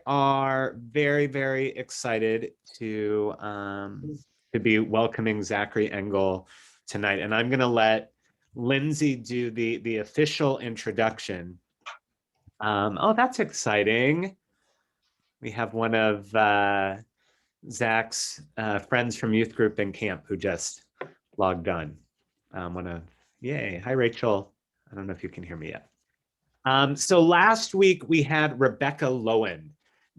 are very, very excited to be welcoming Zachary Engel tonight, and I'm going to let Lindsay do the official introduction. Oh, that's exciting. We have one of Zach's friends from youth group and camp who just logged on. Yay. Hi, Rachel. I don't know if you can hear me yet. So last week we had Rebecca Lowen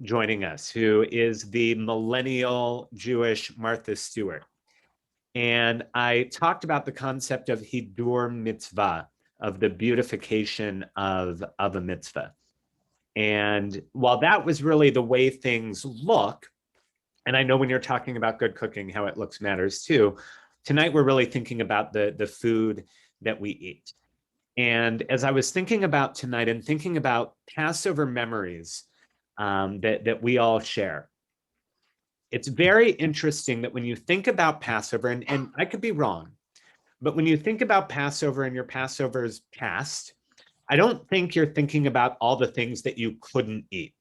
joining us, who is the millennial Jewish Martha Stewart. And I talked about the concept of Hidur Mitzvah, of the beautification of a mitzvah. And while that was really the way things look, and I know when you're talking about good cooking, how it looks matters too, tonight we're really thinking about the food that we eat. And as I was thinking about tonight and thinking about Passover memories that we all share, it's very interesting that when you think about Passover, and I could be wrong, but when you think about Passover and your Passover's past, I don't think you're thinking about all the things that you couldn't eat.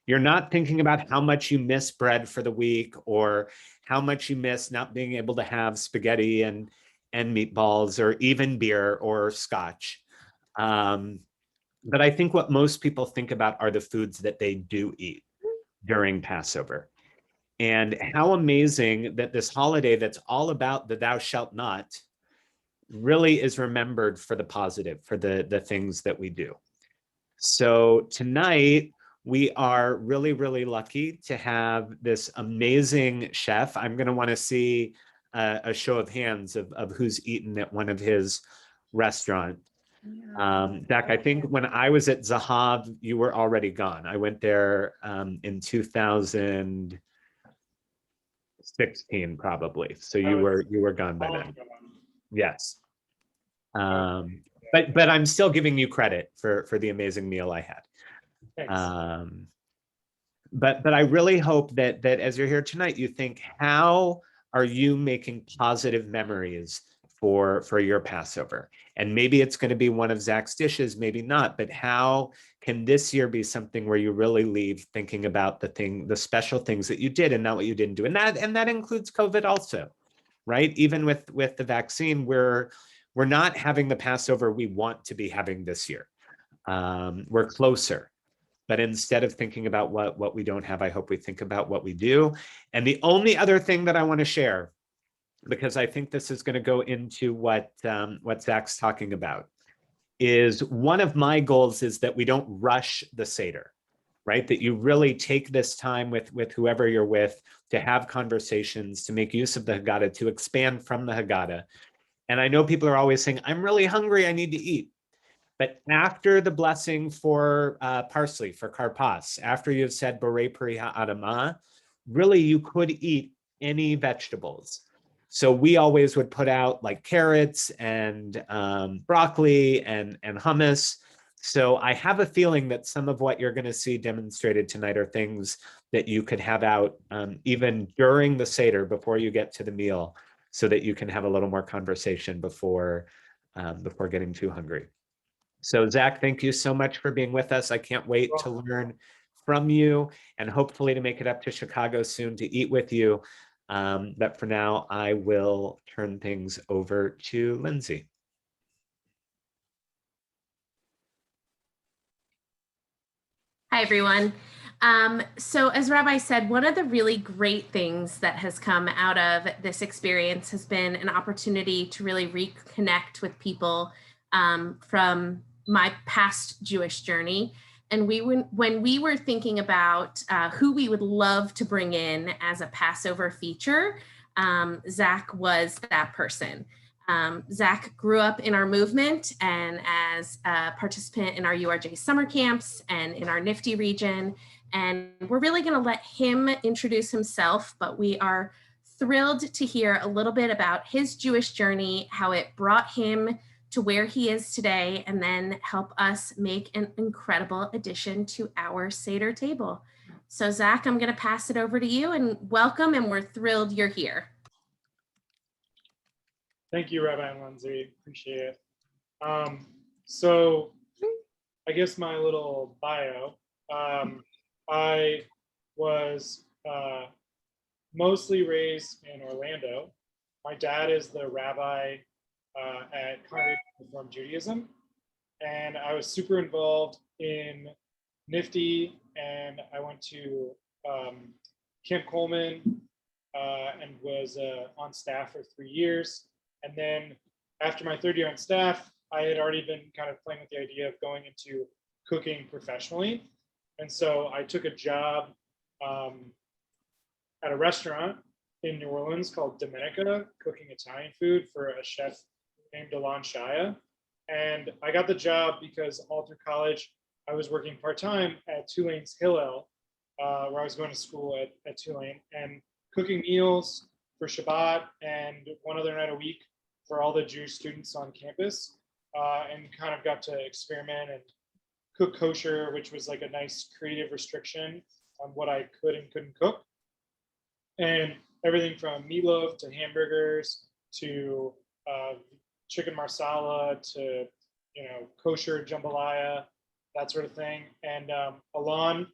You're not thinking about how much you miss bread for the week or how much you miss not being able to have spaghetti and meatballs or even beer or scotch. But I think what most people think about are the foods that they do eat during Passover. And how amazing that this holiday that's all about the thou shalt not really is remembered for the positive, for the things that we do. So tonight, we are really, really lucky to have this amazing chef. I'm going to want to see a show of hands of who's eaten at one of his restaurants. Zach, I think when I was at Zahav, you were already gone. I went there in 2016, probably. So you were gone by then. Yes. But I'm still giving you credit for the amazing meal I had. But I really hope that as you're here tonight, you think, how are you making positive memories for your Passover? And maybe it's going to be one of Zach's dishes, maybe not, but how can this year be something where you really leave thinking about the special things that you did and not what you didn't do? And that includes COVID also, right? Even with the vaccine, we're not having the Passover we want to be having this year. We're closer. But instead of thinking about what we don't have, I hope we think about what we do. And the only other thing that I want to share, because I think this is going to go into what Zach's talking about, is one of my goals is that we don't rush the Seder, right? That you really take this time with whoever you're with to have conversations, to make use of the Haggadah, to expand from the Haggadah. And I know people are always saying, I'm really hungry, I need to eat. But after the blessing for parsley, for karpas, after you've said Borei Peri Ha'adamah, really you could eat any vegetables. So we always would put out like carrots and broccoli and hummus. So I have a feeling that some of what you're going to see demonstrated tonight are things that you could have out even during the Seder before you get to the meal, so that you can have a little more conversation before getting too hungry. So Zach, thank you so much for being with us. I can't wait to learn from you and hopefully to make it up to Chicago soon to eat with you. But for now, I will turn things over to Lindsay. Hi, everyone. So as Rabbi said, one of the really great things that has come out of this experience has been an opportunity to really reconnect with people from my past Jewish journey. And when we were thinking about who we would love to bring in as a Passover feature, Zach was that person. Zach grew up in our movement and as a participant in our URJ summer camps and in our Nifty region. And we're really going to let him introduce himself, but we are thrilled to hear a little bit about his Jewish journey, how it brought him to where he is today, and then help us make an incredible addition to our Seder table. So Zach, I'm going to pass it over to you, and welcome, and we're thrilled you're here. Thank you, Rabbi and Lindsay. Appreciate it. So I guess my little bio. I was mostly raised in Orlando. My dad is the rabbi at Congregation of Reformed Judaism, and I was super involved in Nifty, and I went to Camp Coleman and was on staff for 3 years. And then after my third year on staff, I had already been kind of playing with the idea of going into cooking professionally. And so I took a job at a restaurant in New Orleans called Domenica, cooking Italian food for a chef named Alon Shaya. And I got the job because all through college, I was working part-time at Tulane's Hillel, where I was going to school at Tulane, and cooking meals for Shabbat and one other night a week for all the Jewish students on campus, and kind of got to experiment and cook kosher, which was like a nice creative restriction on what I could and couldn't cook. And everything from meatloaf to hamburgers to chicken marsala to, kosher jambalaya, that sort of thing. And Alon,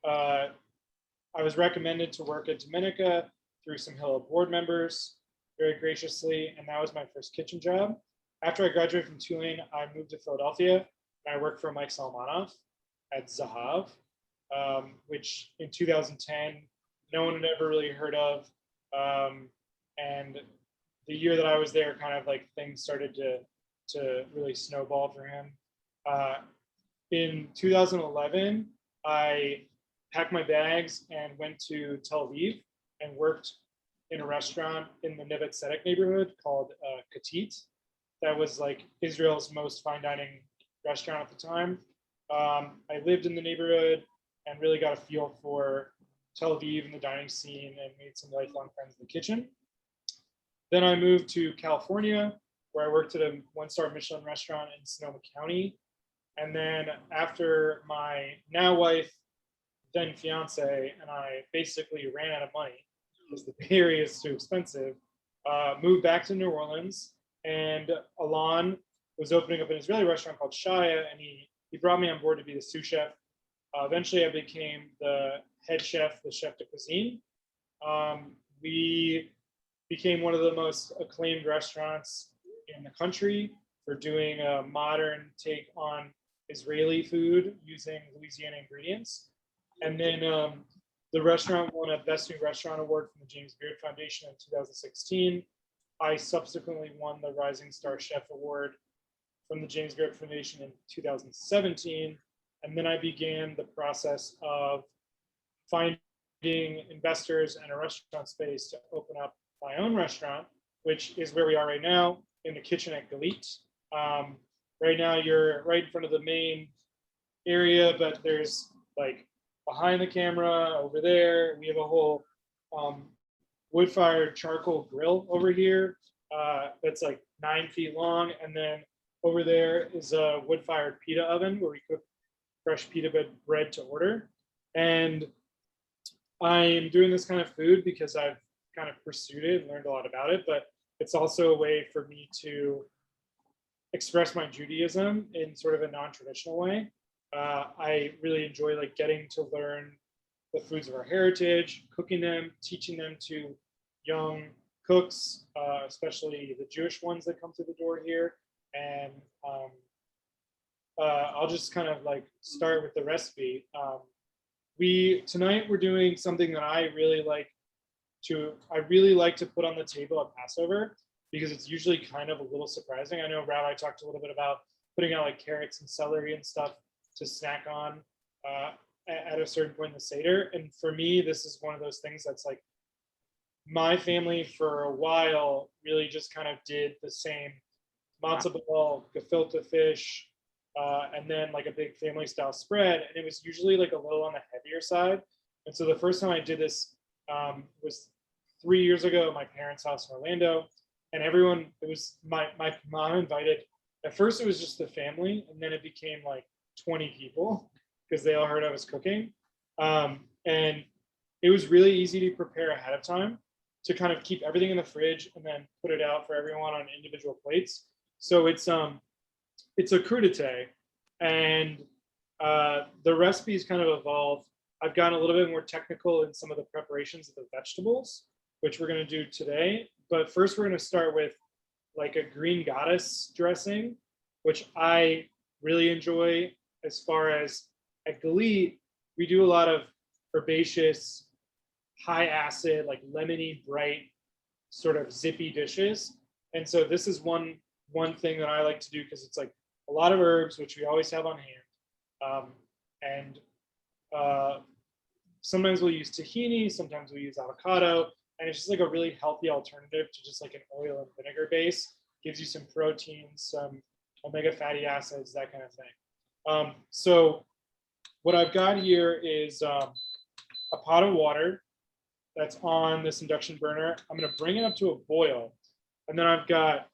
I was recommended to work at Domenica through some Hillel board members very graciously, and that was my first kitchen job. After I graduated from Tulane, I moved to Philadelphia, and I worked for Mike Salmanoff at Zahav, which in 2010, no one had ever really heard of. And the year that I was there, kind of like things started to really snowball for him. In 2011, I packed my bags and went to Tel Aviv and worked in a restaurant in the Neve Zedek neighborhood called Katit. That was like Israel's most fine dining restaurant at the time. I lived in the neighborhood and really got a feel for Tel Aviv and the dining scene and made some lifelong friends in the kitchen. Then I moved to California, where I worked at a one-star Michelin restaurant in Sonoma County. And then after my now wife, then fiance, and I basically ran out of money because the Bay Area is too expensive, moved back to New Orleans. And Alon was opening up an Israeli restaurant called Shaya, and he brought me on board to be the sous chef. Eventually, I became the head chef, the chef de cuisine. We became one of the most acclaimed restaurants in the country for doing a modern take on Israeli food using Louisiana ingredients. And then the restaurant won a Best New Restaurant Award from the James Beard Foundation in 2016. I subsequently won the Rising Star Chef Award from the James Beard Foundation in 2017. And then I began the process of finding investors and a restaurant space to open up my own restaurant, which is where we are right now in the kitchen at Galit. Right now you're right in front of the main area, but there's like behind the camera over there, we have a whole wood-fired charcoal grill over here that's like 9 feet long. And then over there is a wood-fired pita oven where we cook fresh pita bread to order. And I am doing this kind of food because I've kind of pursued it and learned a lot about it, but it's also a way for me to express my Judaism in sort of a non-traditional way. I really enjoy like getting to learn the foods of our heritage, cooking them, teaching them to young cooks, especially the Jewish ones that come through the door here. And I'll just kind of like start with the recipe. Tonight we're doing something that I really like to put on the table at Passover, because it's usually kind of a little surprising. I know Rabbi talked a little bit about putting out like carrots and celery and stuff to snack on at a certain point in the Seder. And for me, this is one of those things that's like, my family for a while really just kind of did the same matzo ball, gefilte fish, and then like a big family style spread. And it was usually like a little on the heavier side. And so the first time I did this was 3 years ago at my parents' house in Orlando. And everyone, it was my mom invited, at first it was just the family, and then it became like 20 people because they all heard I was cooking. And it was really easy to prepare ahead of time to kind of keep everything in the fridge and then put it out for everyone on individual plates. So it's a crudité, and the recipes kind of evolved I've gotten a little bit more technical in some of the preparations of the vegetables, which we're going to do today. But first, we're going to start with like a green goddess dressing, which I really enjoy. As far as at Galit, we do a lot of herbaceous, high acid, like lemony, bright, sort of zippy dishes. And so this is one thing that I like to do because it's like a lot of herbs, which we always have on hand. Sometimes we'll use tahini, sometimes we use avocado, and it's just like a really healthy alternative to just like an oil and vinegar base. Gives you some protein, some omega fatty acids, that kind of thing. So what I've got here is a pot of water that's on this induction burner. I'm going to bring it up to a boil, and then I've got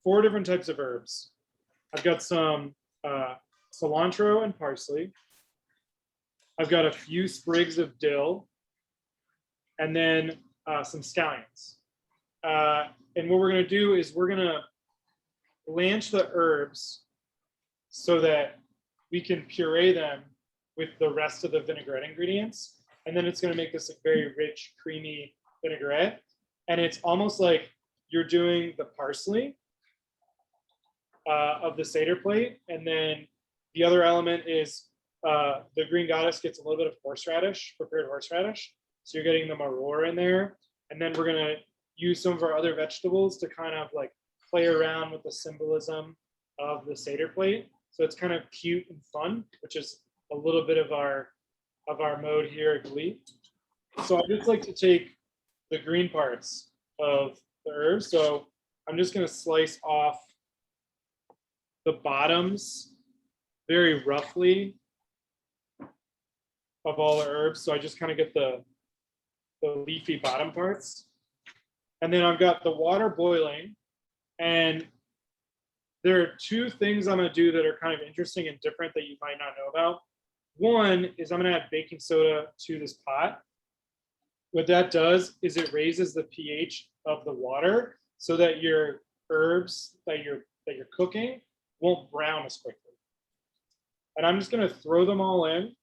4 different types of herbs. I've got some cilantro and parsley. I've got a few sprigs of dill, and then some scallions. And what we're going to do is we're going to blanch the herbs so that we can puree them with the rest of the vinaigrette ingredients. And then it's going to make this a very rich, creamy vinaigrette. And it's almost like you're doing the parsley of the Seder plate. And then the other element is the green goddess gets a little bit of horseradish, prepared horseradish. So you're getting the maror in there. And then we're going to use some of our other vegetables to kind of like play around with the symbolism of the Seder plate. So it's kind of cute and fun, which is a little bit of our mode here at Galit. So I just like to take the green parts of the herbs. So I'm just going to slice off the bottoms very roughly of all the herbs. So I just kind of get the leafy bottom parts. And then I've got the water boiling. And there are 2 things I'm going to do that are kind of interesting and different that you might not know about. One is I'm going to add baking soda to this pot. What that does is it raises the pH of the water so that your herbs that you're cooking won't brown as quickly. And I'm just going to throw them all in,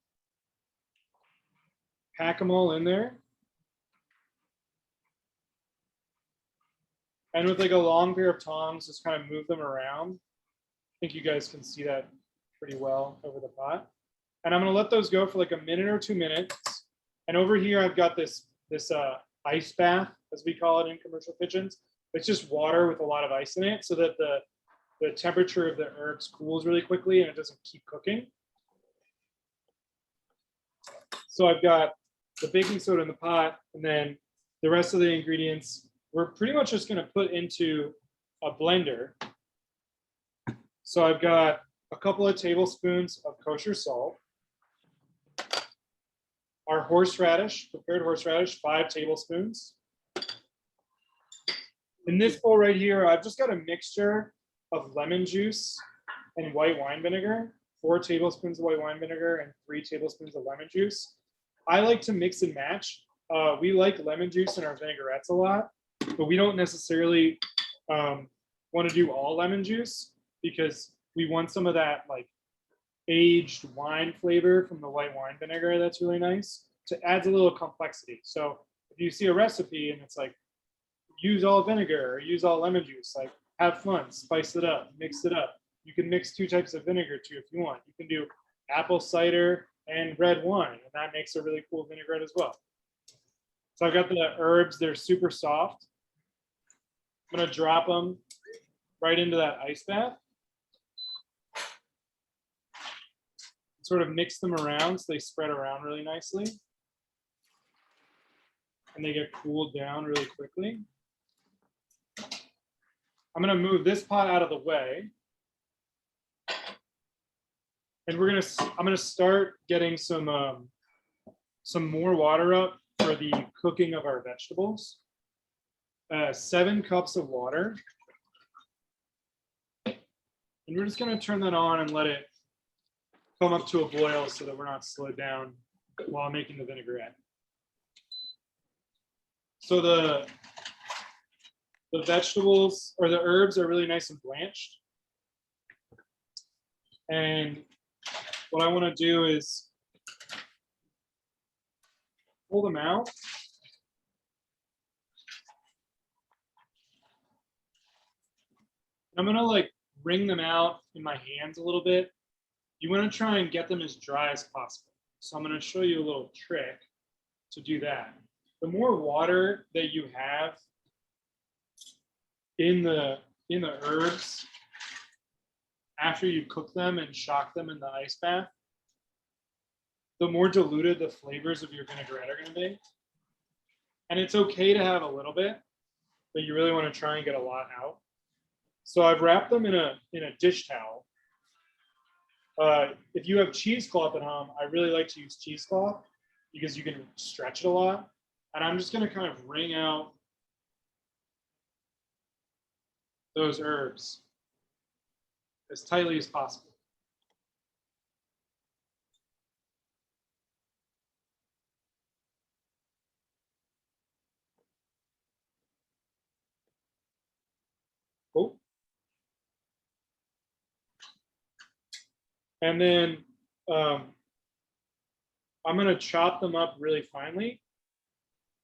pack them all in there. And with like a long pair of tongs, just kind of move them around. I think you guys can see that pretty well over the pot. And I'm going to let those go for like a minute or 2 minutes. And over here, I've got this ice bath, as we call it in commercial kitchens. It's just water with a lot of ice in it so that the temperature of the herbs cools really quickly and it doesn't keep cooking. So I've got the baking soda in the pot, and then the rest of the ingredients we're pretty much just going to put into a blender. So I've got a couple of tablespoons of kosher salt, our horseradish, prepared horseradish, 5 tablespoons. In this bowl right here, I've just got a mixture of lemon juice and white wine vinegar, 4 tablespoons of white wine vinegar and 3 tablespoons of lemon juice. I like to mix and match. We like lemon juice in our vinaigrettes a lot, but we don't necessarily want to do all lemon juice because we want some of that like aged wine flavor from the white wine vinegar that's really nice. It adds a little complexity. So if you see a recipe and it's like, use all vinegar or use all lemon juice, like have fun, spice it up, mix it up. You can mix 2 types of vinegar too if you want. You can do apple cider and red wine, and that makes a really cool vinaigrette as well. So I've got the herbs, they're super soft. I'm gonna drop them right into that ice bath. Sort of mix them around so they spread around really nicely. And they get cooled down really quickly. I'm gonna move this pot out of the way. And I'm gonna start getting some more water up for the cooking of our vegetables. 7 cups of water. And we're just gonna turn that on and let it come up to a boil so that we're not slowed down while making the vinaigrette. So the vegetables or the herbs are really nice and blanched. And what I want to do is pull them out. I'm gonna like wring them out in my hands a little bit. You want to try and get them as dry as possible. So I'm going to show you a little trick to do that. The more water that you have in the herbs after you cook them and shock them in the ice bath, the more diluted the flavors of your vinaigrette are going to be. And it's okay to have a little bit, but you really want to try and get a lot out. So I've wrapped them in a dish towel. If you have cheesecloth at home, I really like to use cheesecloth because you can stretch it a lot. And I'm just going to kind of wring out those herbs as tightly as possible. Oh. And then I'm going to chop them up really finely.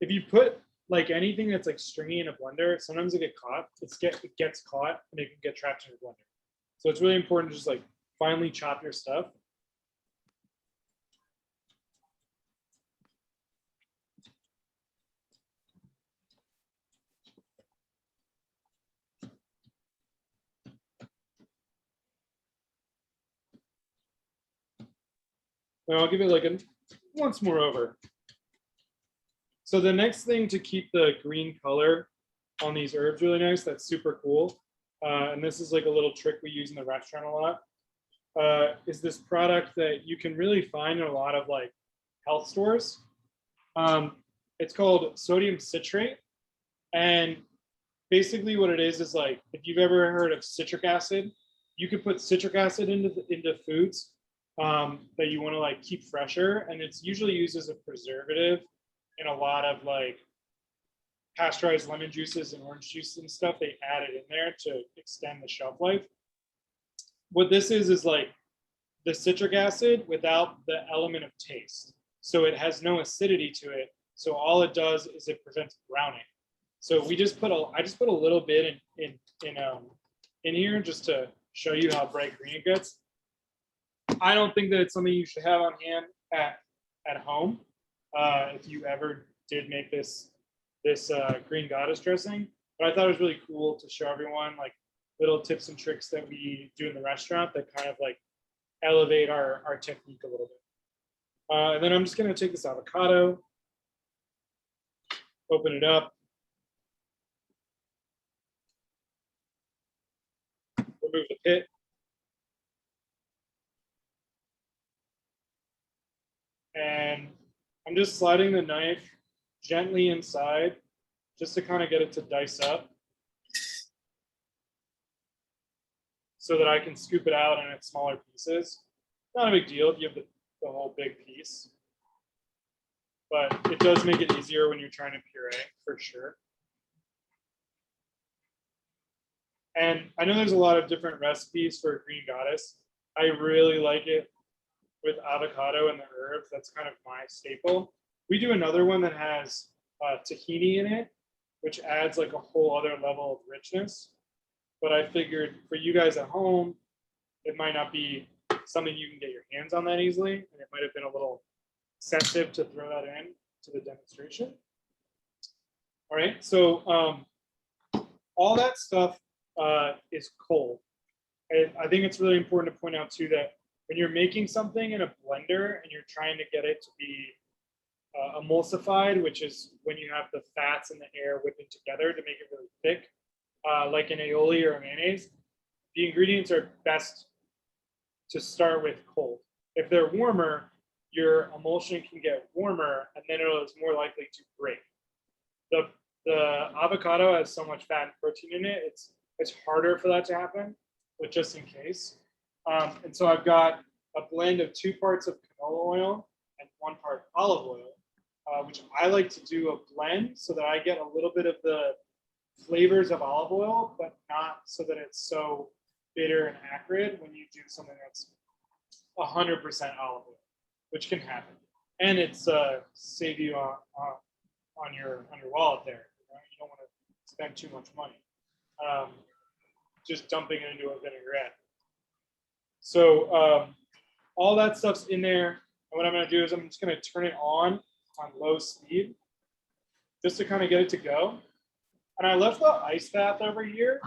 If you put like anything that's like stringy in a blender, sometimes it gets caught. It gets caught and it can get trapped in your blender. So it's really important to just like finely chop your stuff. And I'll give it like once more over. So the next thing to keep the green color on these herbs really nice, that's super cool. And this is like a little trick we use in the restaurant a lot, is this product that you can really find in a lot of like health stores. It's called sodium citrate. And basically what it is like, if you've ever heard of citric acid, you could put citric acid into foods that you want to like keep fresher, and it's usually used as a preservative in a lot of like pasteurized lemon juices and orange juice and stuff. They add it in there to extend the shelf life. What this is like the citric acid without the element of taste. So it has no acidity to it. So all it does is it prevents browning. So I just put a little bit in here just to show you how bright green it gets. I don't think that it's something you should have on hand at home if you ever did make this green goddess dressing. But I thought it was really cool to show everyone like little tips and tricks that we do in the restaurant that kind of like elevate our technique a little bit. And then I'm just going to take this avocado, open it up, remove the pit. And I'm just sliding the knife gently inside just to kind of get it to dice up so that I can scoop it out in its smaller pieces. Not a big deal if you have the whole big piece, but it does make it easier when you're trying to puree for sure. And I know there's a lot of different recipes for green goddess. I really like it with avocado and the herbs. That's kind of my staple. We do another one that has tahini in it, which adds like a whole other level of richness. But I figured for you guys at home, it might not be something you can get your hands on that easily. And it might have been a little sensitive to throw that in to the demonstration. All right, so all that stuff is cold. And I think it's really important to point out too that when you're making something in a blender and you're trying to get it to be emulsified, which is when you have the fats and the air whipping together to make it really thick, like an aioli or a mayonnaise, the ingredients are best to start with cold. If they're warmer, your emulsion can get warmer and then it is more likely to break. The avocado has so much fat and protein in it, it's harder for that to happen, but just in case. And so I've got a blend of 2 parts of canola oil and 1 part olive oil, which I like to do a blend so that I get a little bit of the flavors of olive oil, but not so that it's so bitter and acrid when you do something that's 100% olive oil, which can happen. and it's save you on your wallet there. You don't want to spend too much money. Just dumping it into a vinaigrette. So all that stuff's in there. And what I'm going to do is I'm just going to turn it on low speed just to kind of get it to go. And I left the ice bath over here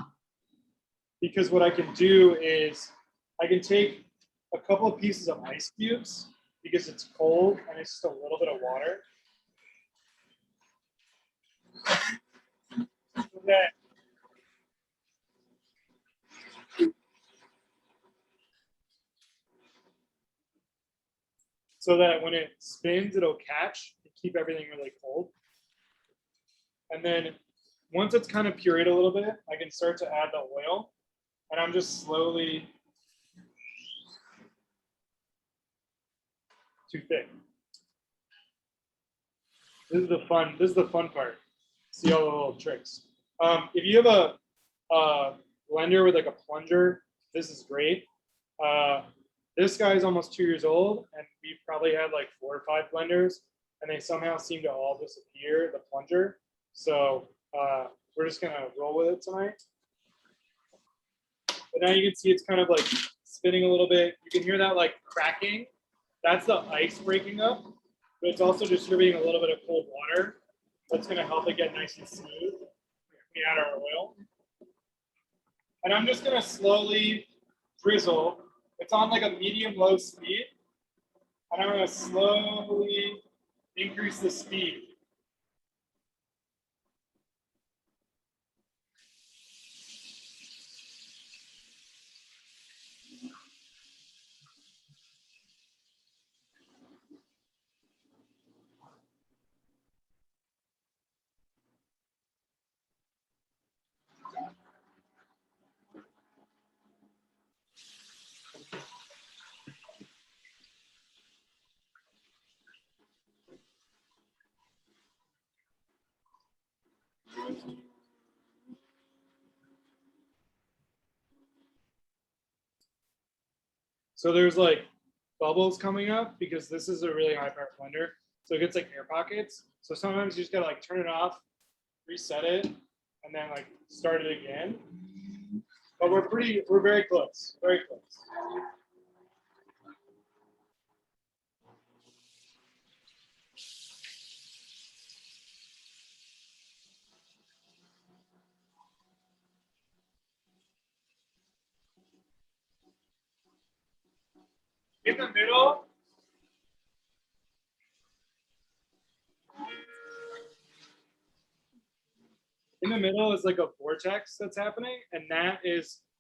because what I can do is I can take a couple of pieces of ice cubes because it's cold and it's just a little bit of water. So that when it spins, it'll catch and keep everything really cold. And then once it's kind of pureed a little bit, I can start to add the oil. And I'm just slowly, too thick. This is the fun part. See all the little tricks. If you have a blender with like a plunger, this is great. This guy is almost 2 years old, and we've probably had like 4 or 5 blenders, and they somehow seem to all disappear, the plunger. So we're just gonna roll with it tonight. But now you can see it's kind of like spinning a little bit. You can hear that like cracking. That's the ice breaking up, but it's also distributing a little bit of cold water. That's gonna help it get nice and smooth. We add our oil. And I'm just gonna slowly drizzle. It's on like a medium-low speed. And I'm gonna slowly increase the speed. So there's like bubbles coming up because this is a really high power blender. So it gets like air pockets. So sometimes you just gotta like turn it off, reset it, and then like start it again. But we're very close, very close. In the middle, is like a vortex that's happening, and that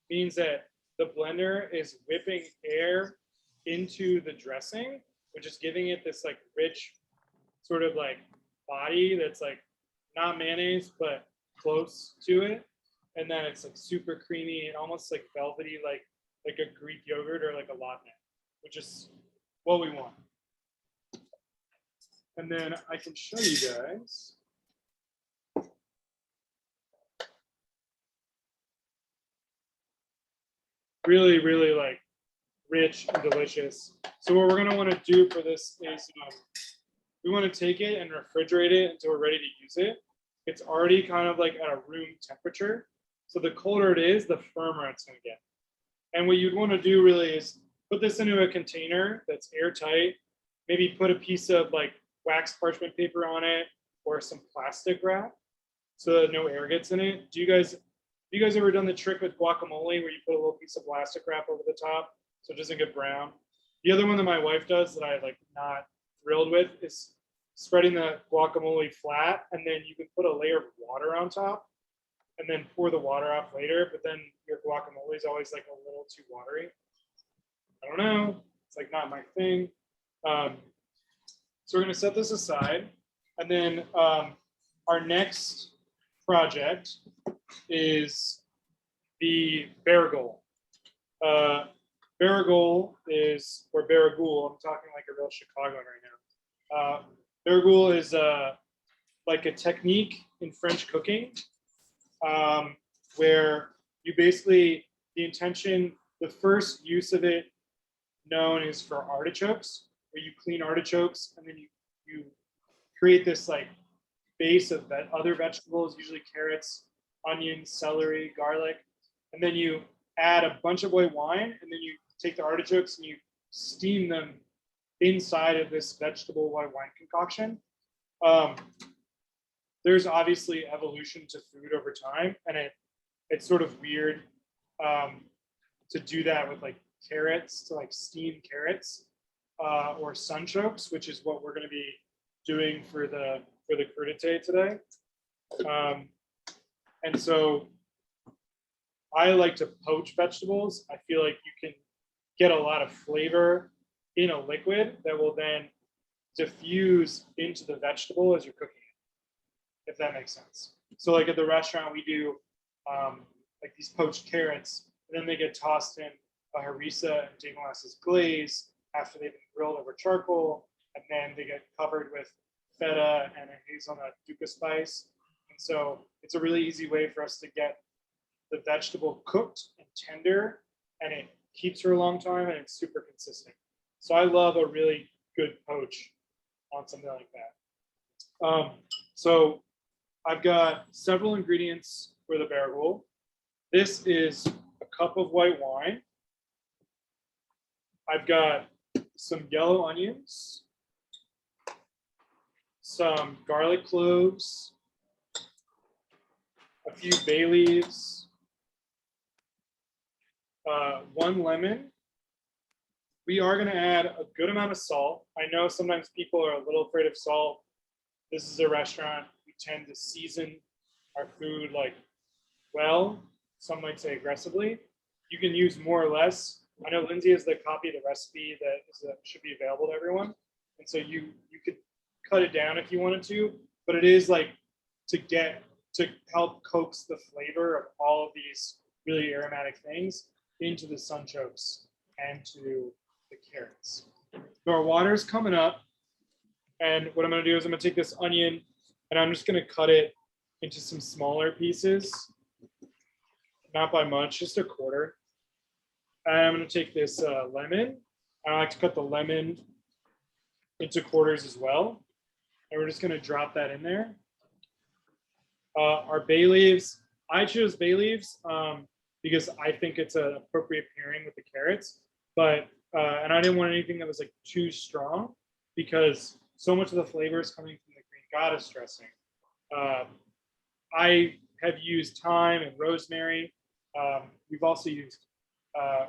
means that the blender is whipping air into the dressing, which is giving it this like rich sort of like body that's like not mayonnaise but close to it, and then it's like super creamy and almost like velvety, like a Greek yogurt or like a latte, which is what we want. And then I can show you guys. Really, really like rich and delicious. So what we're gonna want to do for this is we want to take it and refrigerate it until we're ready to use it. It's already kind of like at a room temperature. So the colder it is, the firmer it's gonna get. And what you'd want to do really is put this into a container that's airtight. Maybe put a piece of like wax parchment paper on it or some plastic wrap so that no air gets in it. Have you guys ever done the trick with guacamole where you put a little piece of plastic wrap over the top so it doesn't get brown? The other one that my wife does that I like not thrilled with is spreading the guacamole flat, and then you can put a layer of water on top and then pour the water off later, but then your guacamole is always like a little too watery. I don't know, it's like not my thing. So we're gonna set this aside, and then our next project is the baragol. Baragol is, or baragul, I'm talking like a real Chicagoan right now. Baragul is like a technique in French cooking where you basically, the first use of it known is for artichokes, where you clean artichokes and then you create this like base of other vegetables, usually carrots, onions, celery, garlic, and then you add a bunch of white wine, and then you take the artichokes and you steam them inside of this vegetable white wine concoction. There's obviously evolution to food over time, and it's sort of weird to do that with like carrots, to like steam carrots or sunchokes, which is what we're going to be doing for the crudité today. And so I like to poach vegetables. I feel like you can get a lot of flavor in a liquid that will then diffuse into the vegetable as you're cooking it, if that makes sense. So like at the restaurant, we do like these poached carrots, and then they get tossed in a harissa and Dave molasses glaze after they've been grilled over charcoal, and then they get covered with feta and a hazelnut dukkha spice. And so it's a really easy way for us to get the vegetable cooked and tender, and it keeps for a long time, and it's super consistent. So I love a really good poach on something like that. So I've got several ingredients for the bergul. This is a cup of white wine. I've got some yellow onions, some garlic cloves, a few bay leaves, 1 lemon. We are going to add a good amount of salt. I know sometimes people are a little afraid of salt. This is a restaurant. We tend to season our food like well, some might say aggressively. You can use more or less. I know Lindsay has the copy of the recipe that should be available to everyone. And so you could cut it down if you wanted to, but it is like to help coax the flavor of all of these really aromatic things into the sunchokes and to the carrots. So our water is coming up, and what I'm going to do is I'm going to take this onion and I'm just going to cut it into some smaller pieces, not by much, just a quarter. And I'm going to take this lemon. I like to cut the lemon into quarters as well, and we're just going to drop that in there. Our bay leaves, I chose bay leaves because I think it's an appropriate pairing with the carrots, but and I didn't want anything that was like too strong because so much of the flavor is coming from the green goddess dressing. I have used thyme and rosemary. We've also used,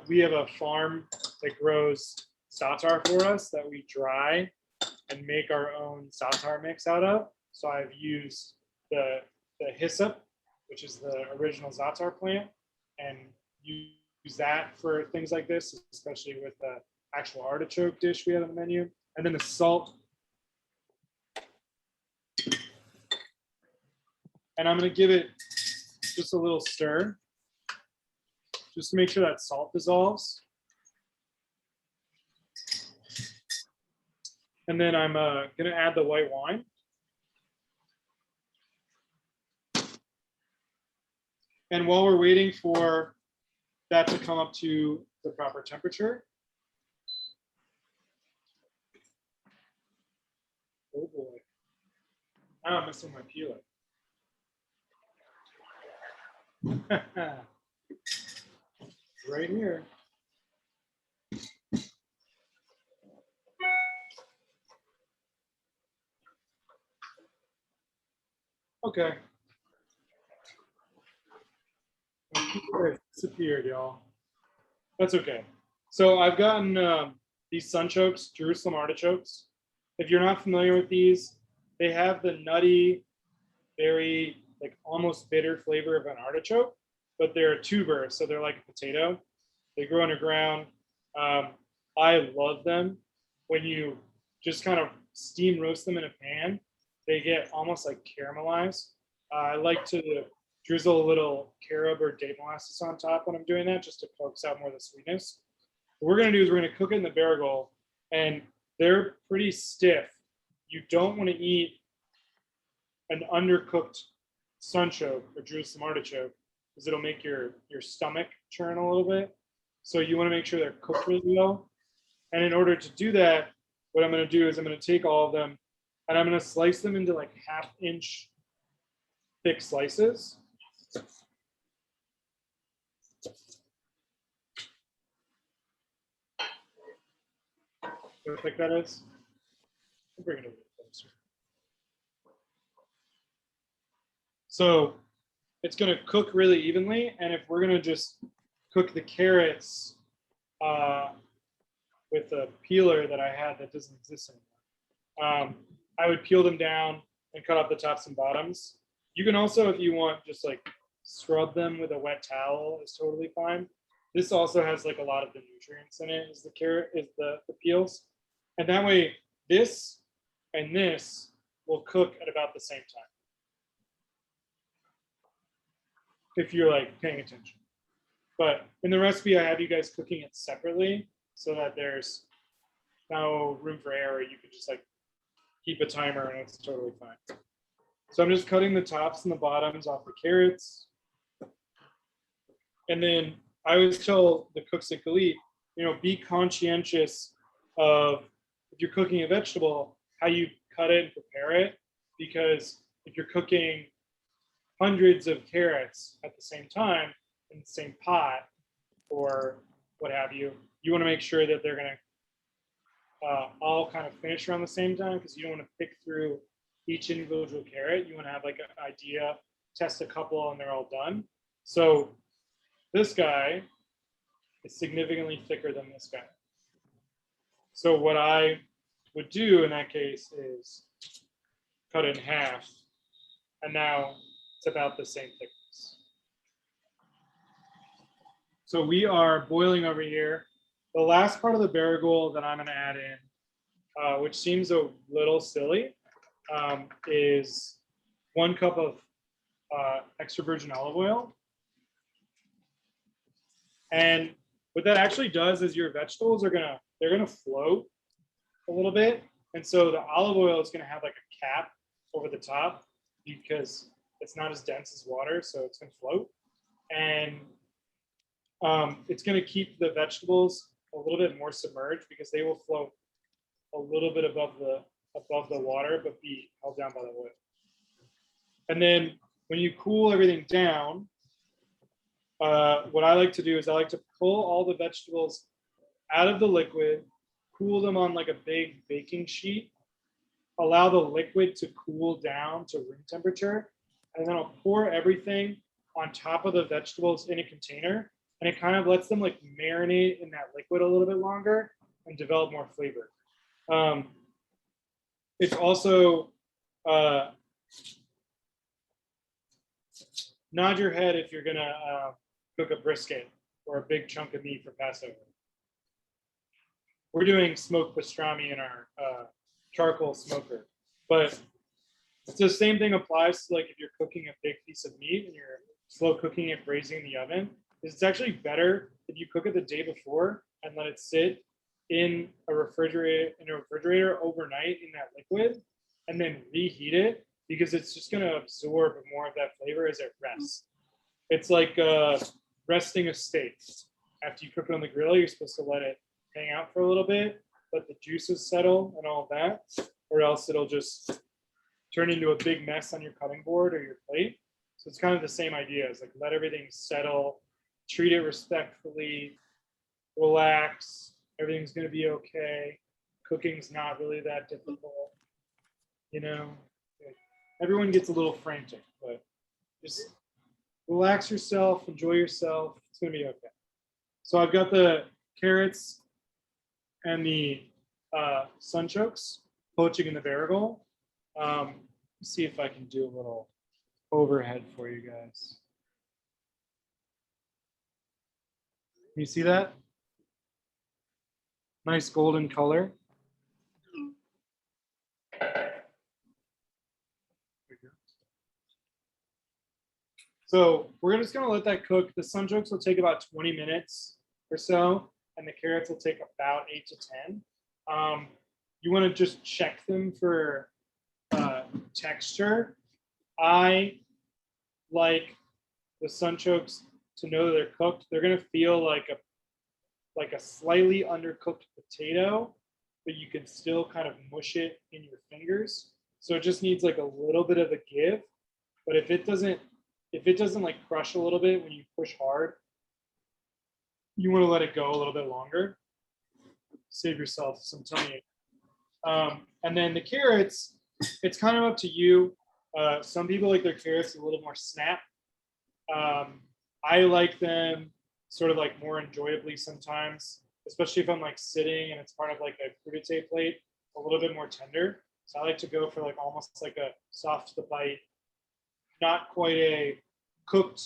we have a farm that grows Zatar for us that we dry and make our own Zatar mix out of. So I've used the hyssop, which is the original Zatar plant, and use that for things like this, especially with the actual artichoke dish we have on the menu. And then the salt. And I'm going to give it just a little stir, just to make sure that salt dissolves. And then I'm going to add the white wine. And while we're waiting for that to come up to the proper temperature. Oh boy. Now I'm missing my peeler. Right here. Okay. It disappeared, y'all. That's okay. So I've gotten these sunchokes, Jerusalem artichokes. If you're not familiar with these, they have the nutty, very like almost bitter flavor of an artichoke, but they're a tuber, so they're like a potato. They grow underground. I love them. When you just kind of steam roast them in a pan, they get almost like caramelized. I like to drizzle a little carob or date molasses on top when I'm doing that, just to coax out more of the sweetness. What we're going to do is we're going to cook it in the bergul, and they're pretty stiff. You don't want to eat an undercooked sunchoke or Jerusalem artichoke because it'll make your stomach churn a little bit. So you want to make sure they're cooked really well. And in order to do that, what I'm going to do is I'm going to take all of them and I'm going to slice them into like 1/2 inch thick slices. How thick that is? I'll bring it a little closer. So it's going to cook really evenly. And if we're going to just cook the carrots with a peeler that I had that doesn't exist anymore, I would peel them down and cut off the tops and bottoms. You can also, if you want, just like scrub them with a wet towel is totally fine. This also has like a lot of the nutrients in it, is the carrot, is the peels. And that way, this and this will cook at about the same time, if you're like paying attention. But in the recipe, I have you guys cooking it separately so that there's no room for error. You can just like keep a timer and it's totally fine. So I'm just cutting the tops and the bottoms off the carrots. And then I always tell the cooks at Galit, you know, be conscientious of, if you're cooking a vegetable, how you cut it and prepare it. Because if you're cooking hundreds of carrots at the same time in the same pot or what have you, you want to make sure that they're going to all kind of finish around the same time, because you don't want to pick through each individual carrot. You want to have like an idea, test a couple, and they're all done. So this guy is significantly thicker than this guy. So what I would do in that case is cut it in half, and now it's about the same thickness. So we are boiling over here. The last part of the barigol that I'm going to add in, which seems a little silly, is 1 cup of extra virgin olive oil. And what that actually does is your vegetables are they're gonna float a little bit, and so the olive oil is gonna have like a cap over the top because it's not as dense as water, so it's gonna float, and it's gonna keep the vegetables a little bit more submerged because they will float a little bit above the water, but be held down by the oil. And then when you cool everything down, what I like to do is I like to pull all the vegetables out of the liquid, cool them on like a big baking sheet, allow the liquid to cool down to room temperature, and then I'll pour everything on top of the vegetables in a container, and it kind of lets them like marinate in that liquid a little bit longer and develop more flavor. It's also, nod your head if you're gonna cook a brisket or a big chunk of meat for Passover. We're doing smoked pastrami in our charcoal smoker, but it's the same thing applies to like if you're cooking a big piece of meat and you're slow cooking it, braising in the oven. It's actually better if you cook it the day before and let it sit in a refrigerator overnight in that liquid, and then reheat it, because it's just going to absorb more of that flavor as it rests. It's like resting a steak. After you cook it on the grill, you're supposed to let it hang out for a little bit, let the juices settle and all that, or else it'll just turn into a big mess on your cutting board or your plate. So it's kind of the same idea. It's like let everything settle, treat it respectfully, relax, everything's going to be okay. Cooking's not really that difficult, you know. Everyone gets a little frantic, but just relax yourself, enjoy yourself. It's going to be okay. So I've got the carrots and the sunchokes poaching in the barigol. See if I can do a little overhead for you guys. Can you see that? Nice golden color. So we're just going to let that cook. The sunchokes will take about 20 minutes or so, and the carrots will take about 8 to 10. You want to just check them for texture. I like the sunchokes to know that they're cooked. They're going to feel like a slightly undercooked potato but you can still kind of mush it in your fingers. So it just needs like a little bit of a give. But if it doesn't like crush a little bit when you push hard, you want to let it go a little bit longer. Save yourself some tummy. And then the carrots, it's kind of up to you. Some people like their carrots a little more snap. I like them sort of like more enjoyably sometimes, especially if I'm like sitting and it's part of like a crudité plate, a little bit more tender. So I like to go for like almost like a soft to the bite, not quite a cooked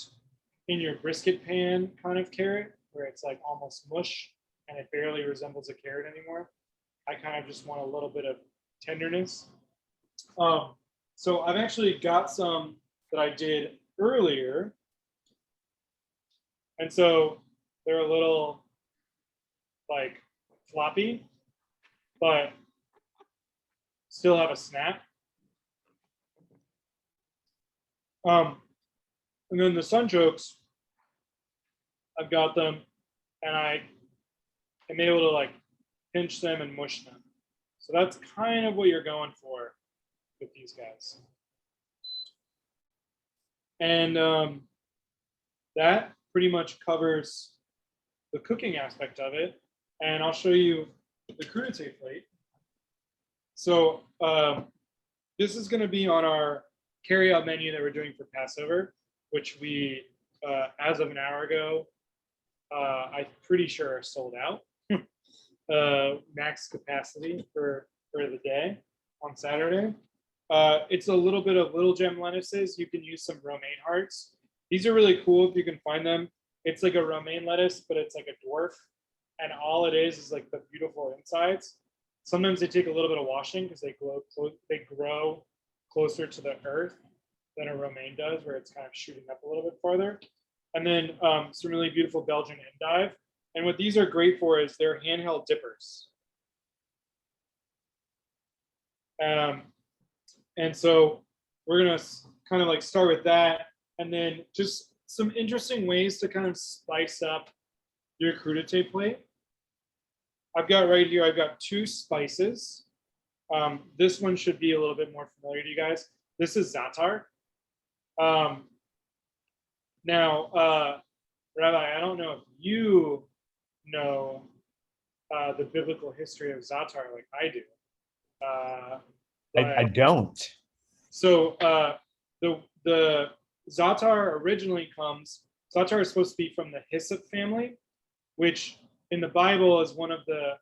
in your brisket pan kind of carrot where it's like almost mush and it barely resembles a carrot anymore. I kind of just want a little bit of tenderness. So I've actually got some that I did earlier. And so they're a little like floppy, but still have a snap. And then the Sunchokes, I've got them and I am able to like pinch them and mush them. So that's kind of what you're going for with these guys. And that pretty much covers the cooking aspect of it. And I'll show you the crudité plate. So this is going to be on our carry-out menu that we're doing for Passover, which we, as of an hour ago, I'm pretty sure are sold out. Max capacity for the day on Saturday. It's a little bit of little gem lettuces. You can use some romaine hearts. These are really cool if you can find them. It's like a romaine lettuce, but it's like a dwarf. And all it is like the beautiful insides. Sometimes they take a little bit of washing because they grow closer to the earth than a romaine does, where it's kind of shooting up a little bit farther. And then some really beautiful Belgian Endive. And what these are great for is they're handheld dippers. And so we're gonna kind of like start with that, and then just some interesting ways to kind of spice up your crudité plate. I've got right here, I've got 2 spices. This one should be a little bit more familiar to you guys. This is Zatar. Now, Rabbi, I don't know if you know the biblical history of Zatar like I do. I don't. So the Zatar originally comes, Zatar is supposed to be from the hyssop family, which in the Bible is one of the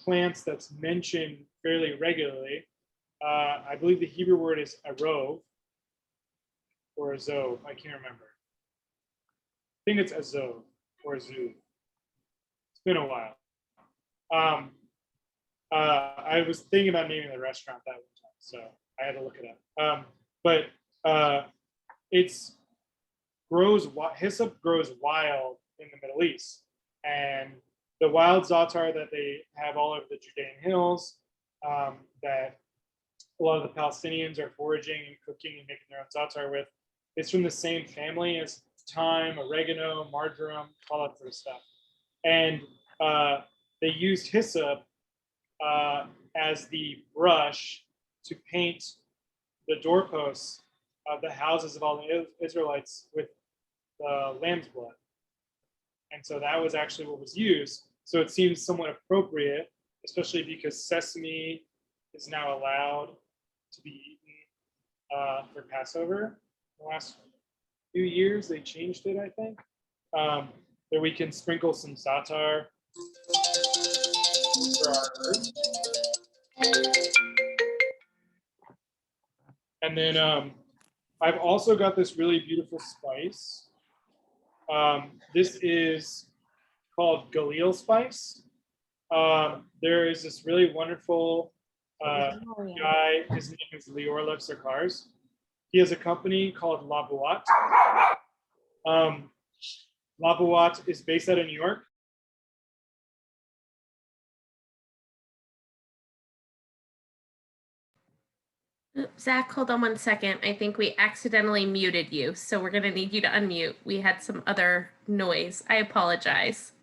plants that's mentioned fairly regularly. I believe the Hebrew word is arov or azov. I can't remember. I think it's azov or azuv. It's been a while. I was thinking about naming the restaurant that one time, so I had to look it up. But hyssop grows wild in the Middle East, and the wild Zatar that they have all over the Judean hills, that a lot of the Palestinians are foraging and cooking and making their own Zatar with, is from the same family as thyme, oregano, marjoram, all that sort of stuff. And they used hyssop as the brush to paint the doorposts of the houses of all the Israelites with lamb's blood. And so that was actually what was used. So it seems somewhat appropriate, especially because sesame is now allowed to be eaten for Passover. The last few years, they changed it, I think. That we can sprinkle some Zatar for our herbs. And then I've also got this really beautiful spice. This is called Galil spice. There is this really wonderful guy, his name is Lior Levsarkars. He has a company called La Boite. La Boite is based out of New York. Zach, hold on one second. I think we accidentally muted you, so we're going to need you to unmute. We had some other noise. I apologize.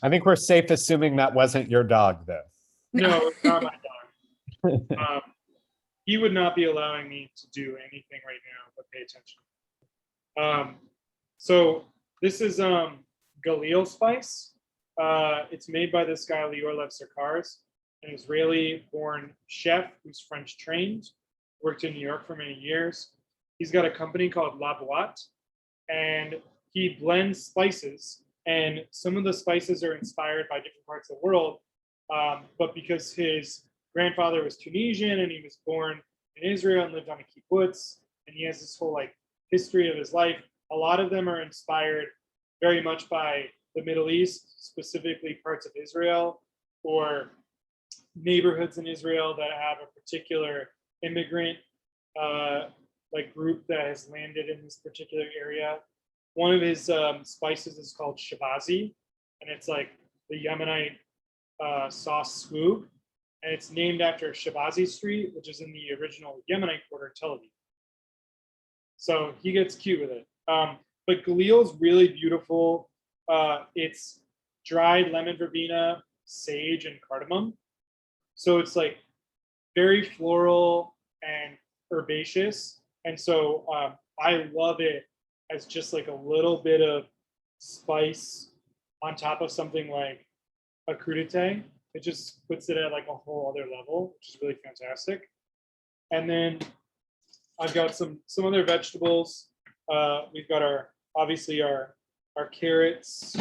I think we're safe assuming that wasn't your dog, though. No, it's not my dog. He would not be allowing me to do anything right now but pay attention. So this is Galil spice. It's made by this guy, Lior Lev Sarkars, an Israeli-born chef who's French trained, worked in New York for many years. He's got a company called La Boite, and he blends spices, and some of the spices are inspired by different parts of the world, but because his grandfather was Tunisian and he was born in Israel and lived on a kibbutz, and he has this whole like history of his life, a lot of them are inspired very much by the Middle East, specifically parts of Israel or neighborhoods in Israel that have a particular immigrant like group that has landed in this particular area. One of his spices is called Shibazi, and it's like the Yemenite sauce swoog, and it's named after Shibazi Street, which is in the original Yemenite quarter, Tel Aviv. So he gets cute with it. But Galil is really beautiful. It's dried lemon verbena, sage, and cardamom. So it's like very floral and herbaceous. And so I love it as just like a little bit of spice on top of something like a crudité. It just puts it at like a whole other level, which is really fantastic. And then I've got some other vegetables. We've got obviously our carrots,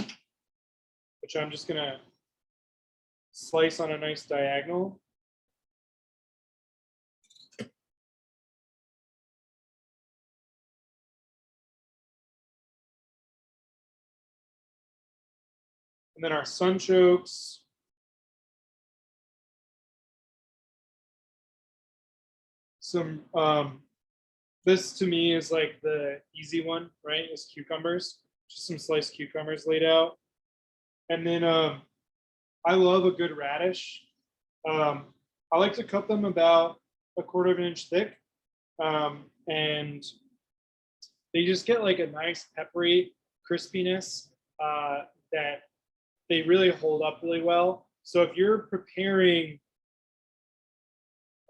which I'm just gonna slice on a nice diagonal. And then our sunchokes. This to me is like the easy one, right? Is cucumbers, just some sliced cucumbers laid out. And then I love a good radish. I like to cut them about 1/4 of an inch thick. And they just get like a nice peppery crispiness that they really hold up really well. So if you're preparing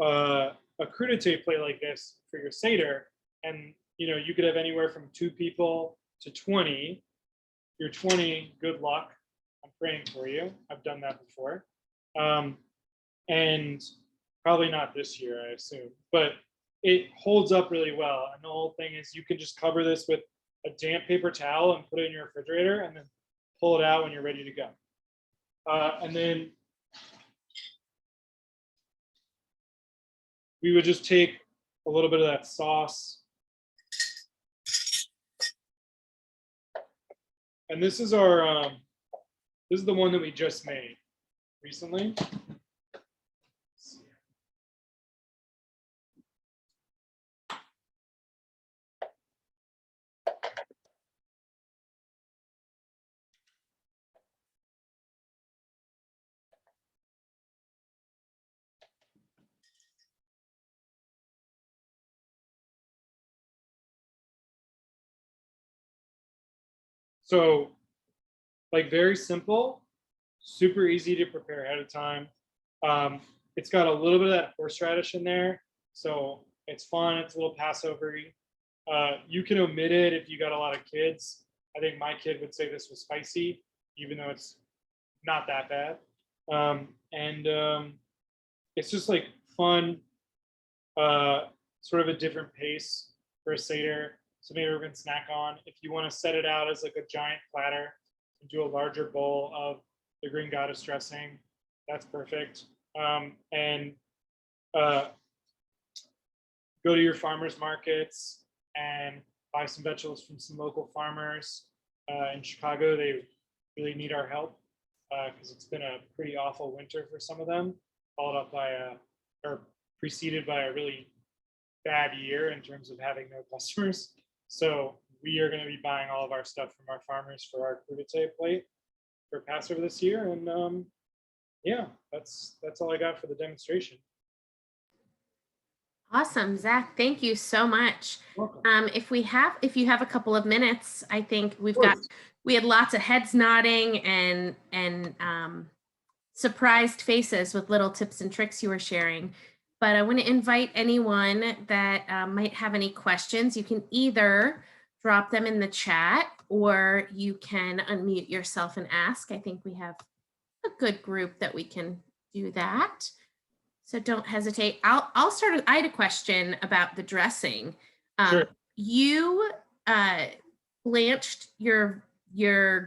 a crudité plate like this for your Seder, and you could have anywhere from 2 people to 20. If you're 20, good luck. I'm praying for you. I've done that before. And probably not this year, I assume, but it holds up really well. And the whole thing is you can just cover this with a damp paper towel and put it in your refrigerator and then pull it out when you're ready to go. And then we would just take a little bit of that sauce. And this is our, this is the one that we just made recently. So, like, very simple, super easy to prepare ahead of time. It's got a little bit of that horseradish in there, so it's fun. It's a little Passover-y. You can omit it if you got a lot of kids. I think my kid would say this was spicy, even though it's not that bad. It's just like fun, sort of a different pace for a Seder. So maybe we can snack on. If you want to set it out as like a giant platter and do a larger bowl of the green goddess dressing, that's perfect. Go to your farmers markets and buy some vegetables from some local farmers. In Chicago, they really need our help because it's been a pretty awful winter for some of them, followed up by or preceded by a really bad year in terms of having no customers. So we are going to be buying all of our stuff from our farmers for our crudité plate for Passover this year. And yeah, that's all I got for the demonstration. Awesome, Zach. Thank you so much. If you have a couple of minutes, I think we've got we had lots of heads nodding and surprised faces with little tips and tricks you were sharing. But I want to invite anyone that might have any questions. You can either drop them in the chat or you can unmute yourself and ask. I think we have a good group that we can do that. So don't hesitate. I'll start. I had a question about the dressing. Sure. You blanched your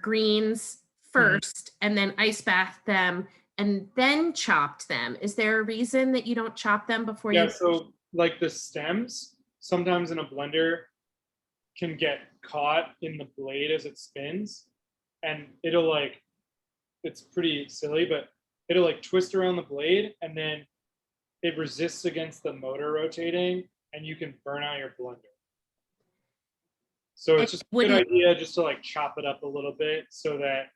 greens first and then ice bathed them and then chopped them. Is there a reason that you don't chop them before you? Yeah, so like the stems, sometimes in a blender can get caught in the blade as it spins, and it'll like, it's pretty silly, but it'll like twist around the blade and then it resists against the motor rotating and you can burn out your blender. So it's just a good idea just to like chop it up a little bit so that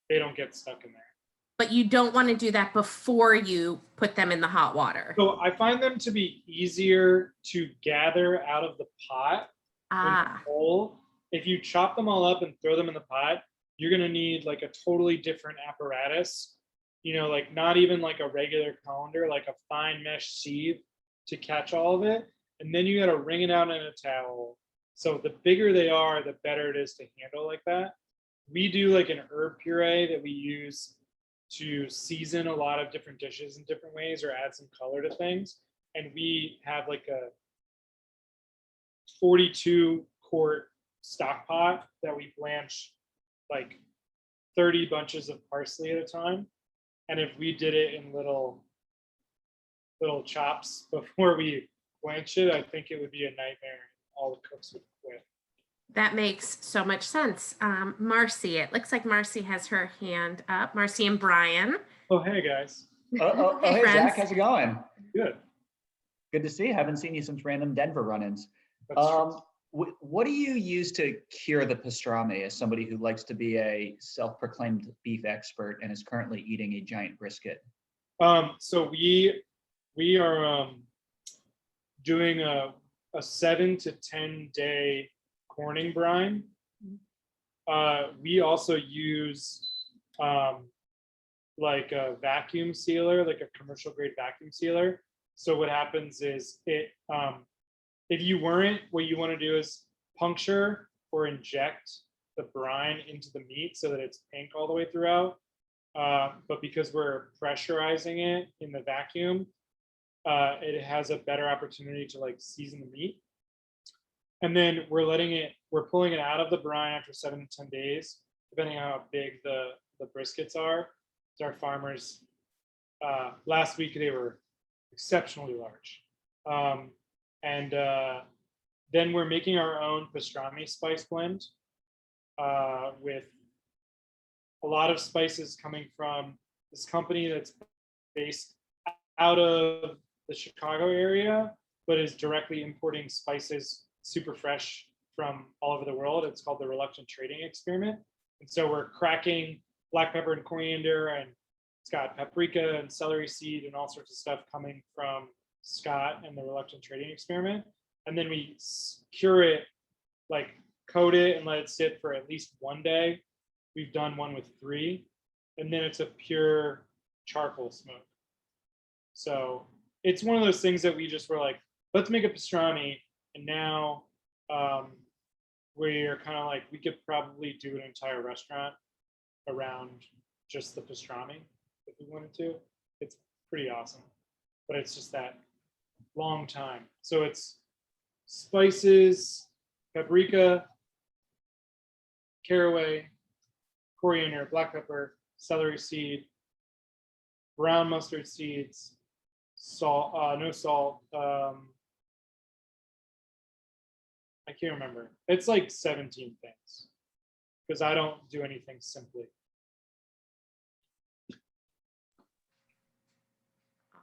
they don't get stuck in there. But you don't want to do that before you put them in the hot water. So I find them to be easier to gather out of the pot. Whole. If you chop them all up and throw them in the pot, you're gonna need like a totally different apparatus. You know, like not even like a regular colander, like a fine mesh sieve to catch all of it. And then you gotta wring it out in a towel. So the bigger they are, the better it is to handle like that. We do like an herb puree that we use to season a lot of different dishes in different ways or add some color to things. And we have like a 42 quart stock pot that we blanch like 30 bunches of parsley at a time. And if we did it in little chops before we blanch it, I think it would be a nightmare. All the cooks would quit. That makes so much sense. Marcy, it looks like Marcy has her hand up. Marcy and Brian. Oh, hey guys. Hey Zach, how's it going? Good. Good to see you. Haven't seen you since random Denver run-ins. What do you use to cure the pastrami as somebody who likes to be a self-proclaimed beef expert and is currently eating a giant brisket? So we are doing a 7 to 10 day corning brine. We also use like a vacuum sealer, like a commercial grade vacuum sealer. So what happens is if you weren't, what you want to do is puncture or inject the brine into the meat so that it's pink all the way throughout. But because we're pressurizing it in the vacuum, it has a better opportunity to like season the meat. And then we're pulling it out of the brine after 7 to 10 days, depending on how big the briskets are. So our farmers, last week they were exceptionally large. Then we're making our own pastrami spice blend with a lot of spices coming from this company that's based out of the Chicago area, but is directly importing spices super fresh from all over the world. It's called the Reluctant Trading Experiment. And so we're cracking black pepper and coriander, and it's got paprika and celery seed and all sorts of stuff coming from Scott and the Reluctant Trading Experiment. And then we cure it, like coat it and let it sit for at least 1 day. We've done one with 3, and then it's a pure charcoal smoke. So it's one of those things that we just were like, let's make a pastrami. And now we're kind of like, we could probably do an entire restaurant around just the pastrami if we wanted to. It's pretty awesome, but it's just that long time. So it's spices, paprika, caraway, coriander, black pepper, celery seed, brown mustard seeds, salt, no salt. I can't remember. It's like 17 things because I don't do anything simply.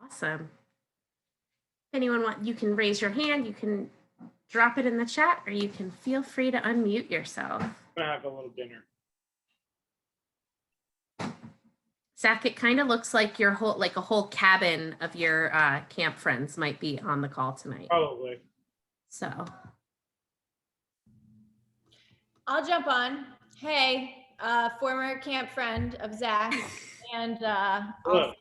Awesome. Anyone want, you can raise your hand, you can drop it in the chat, or you can feel free to unmute yourself. I'm gonna have a little dinner. Zach, it kind of looks like your whole, like a whole cabin of your camp friends might be on the call tonight. Probably. So I'll jump on. Hey, former camp friend of Zach and Hello.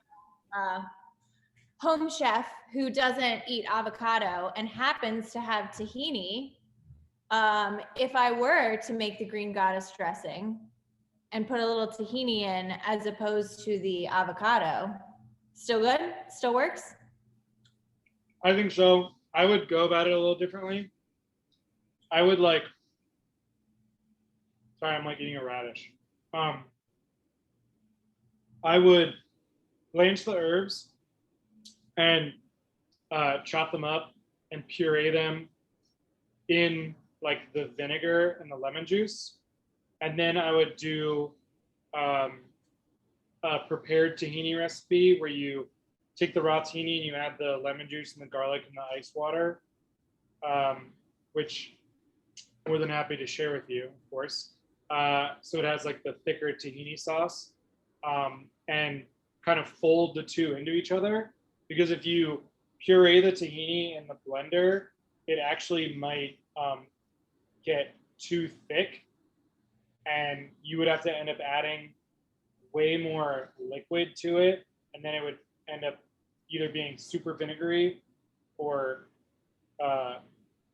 home chef who doesn't eat avocado and happens to have tahini. If I were to make the green goddess dressing and put a little tahini in as opposed to the avocado, still good? Still works? I think so. I would go about it a little differently. I would like, sorry, I'm like eating a radish. I would blanch the herbs and chop them up and puree them in like the vinegar and the lemon juice. And then I would do a prepared tahini recipe where you take the raw tahini and you add the lemon juice and the garlic and the ice water, which I'm more than happy to share with you, of course. So it has like the thicker tahini sauce, and kind of fold the two into each other. Because if you puree the tahini in the blender, it actually might get too thick, and you would have to end up adding way more liquid to it, and then it would end up either being super vinegary or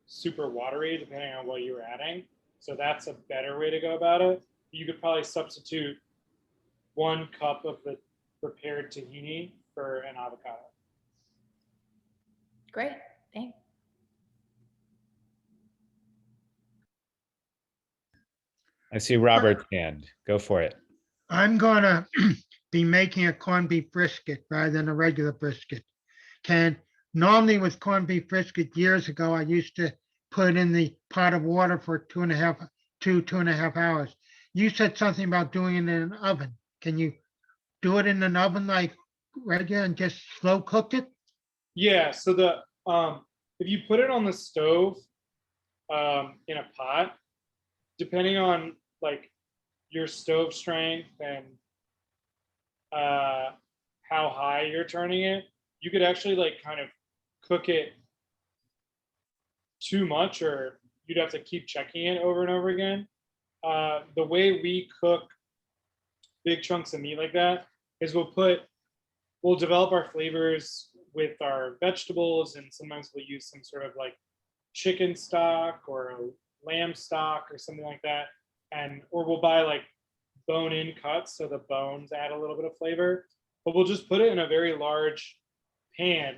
super watery, depending on what you were adding. So that's a better way to go about it. You could probably substitute 1 cup of the prepared tahini for an avocado. Great, thanks. I see Robert's hand. Go for it. I'm gonna be making a corned beef brisket rather than a regular brisket. Normally with corned beef brisket years ago, I used to put it in the pot of water for 2.5 hours. You said something about doing it in an oven. Can you do it in an oven like regular and just slow cook it? Yeah, so the if you put it on the stove in a pot, depending on like your stove strength and how high you're turning it, you could actually like kind of cook it too much, or you'd have to keep checking it over and over again. The way we cook big chunks of meat like that is we'll develop our flavors with our vegetables, and sometimes we'll use some sort of like chicken stock or lamb stock or something like that, or we'll buy like bone-in cuts, so the bones add a little bit of flavor. But we'll just put it in a very large pan,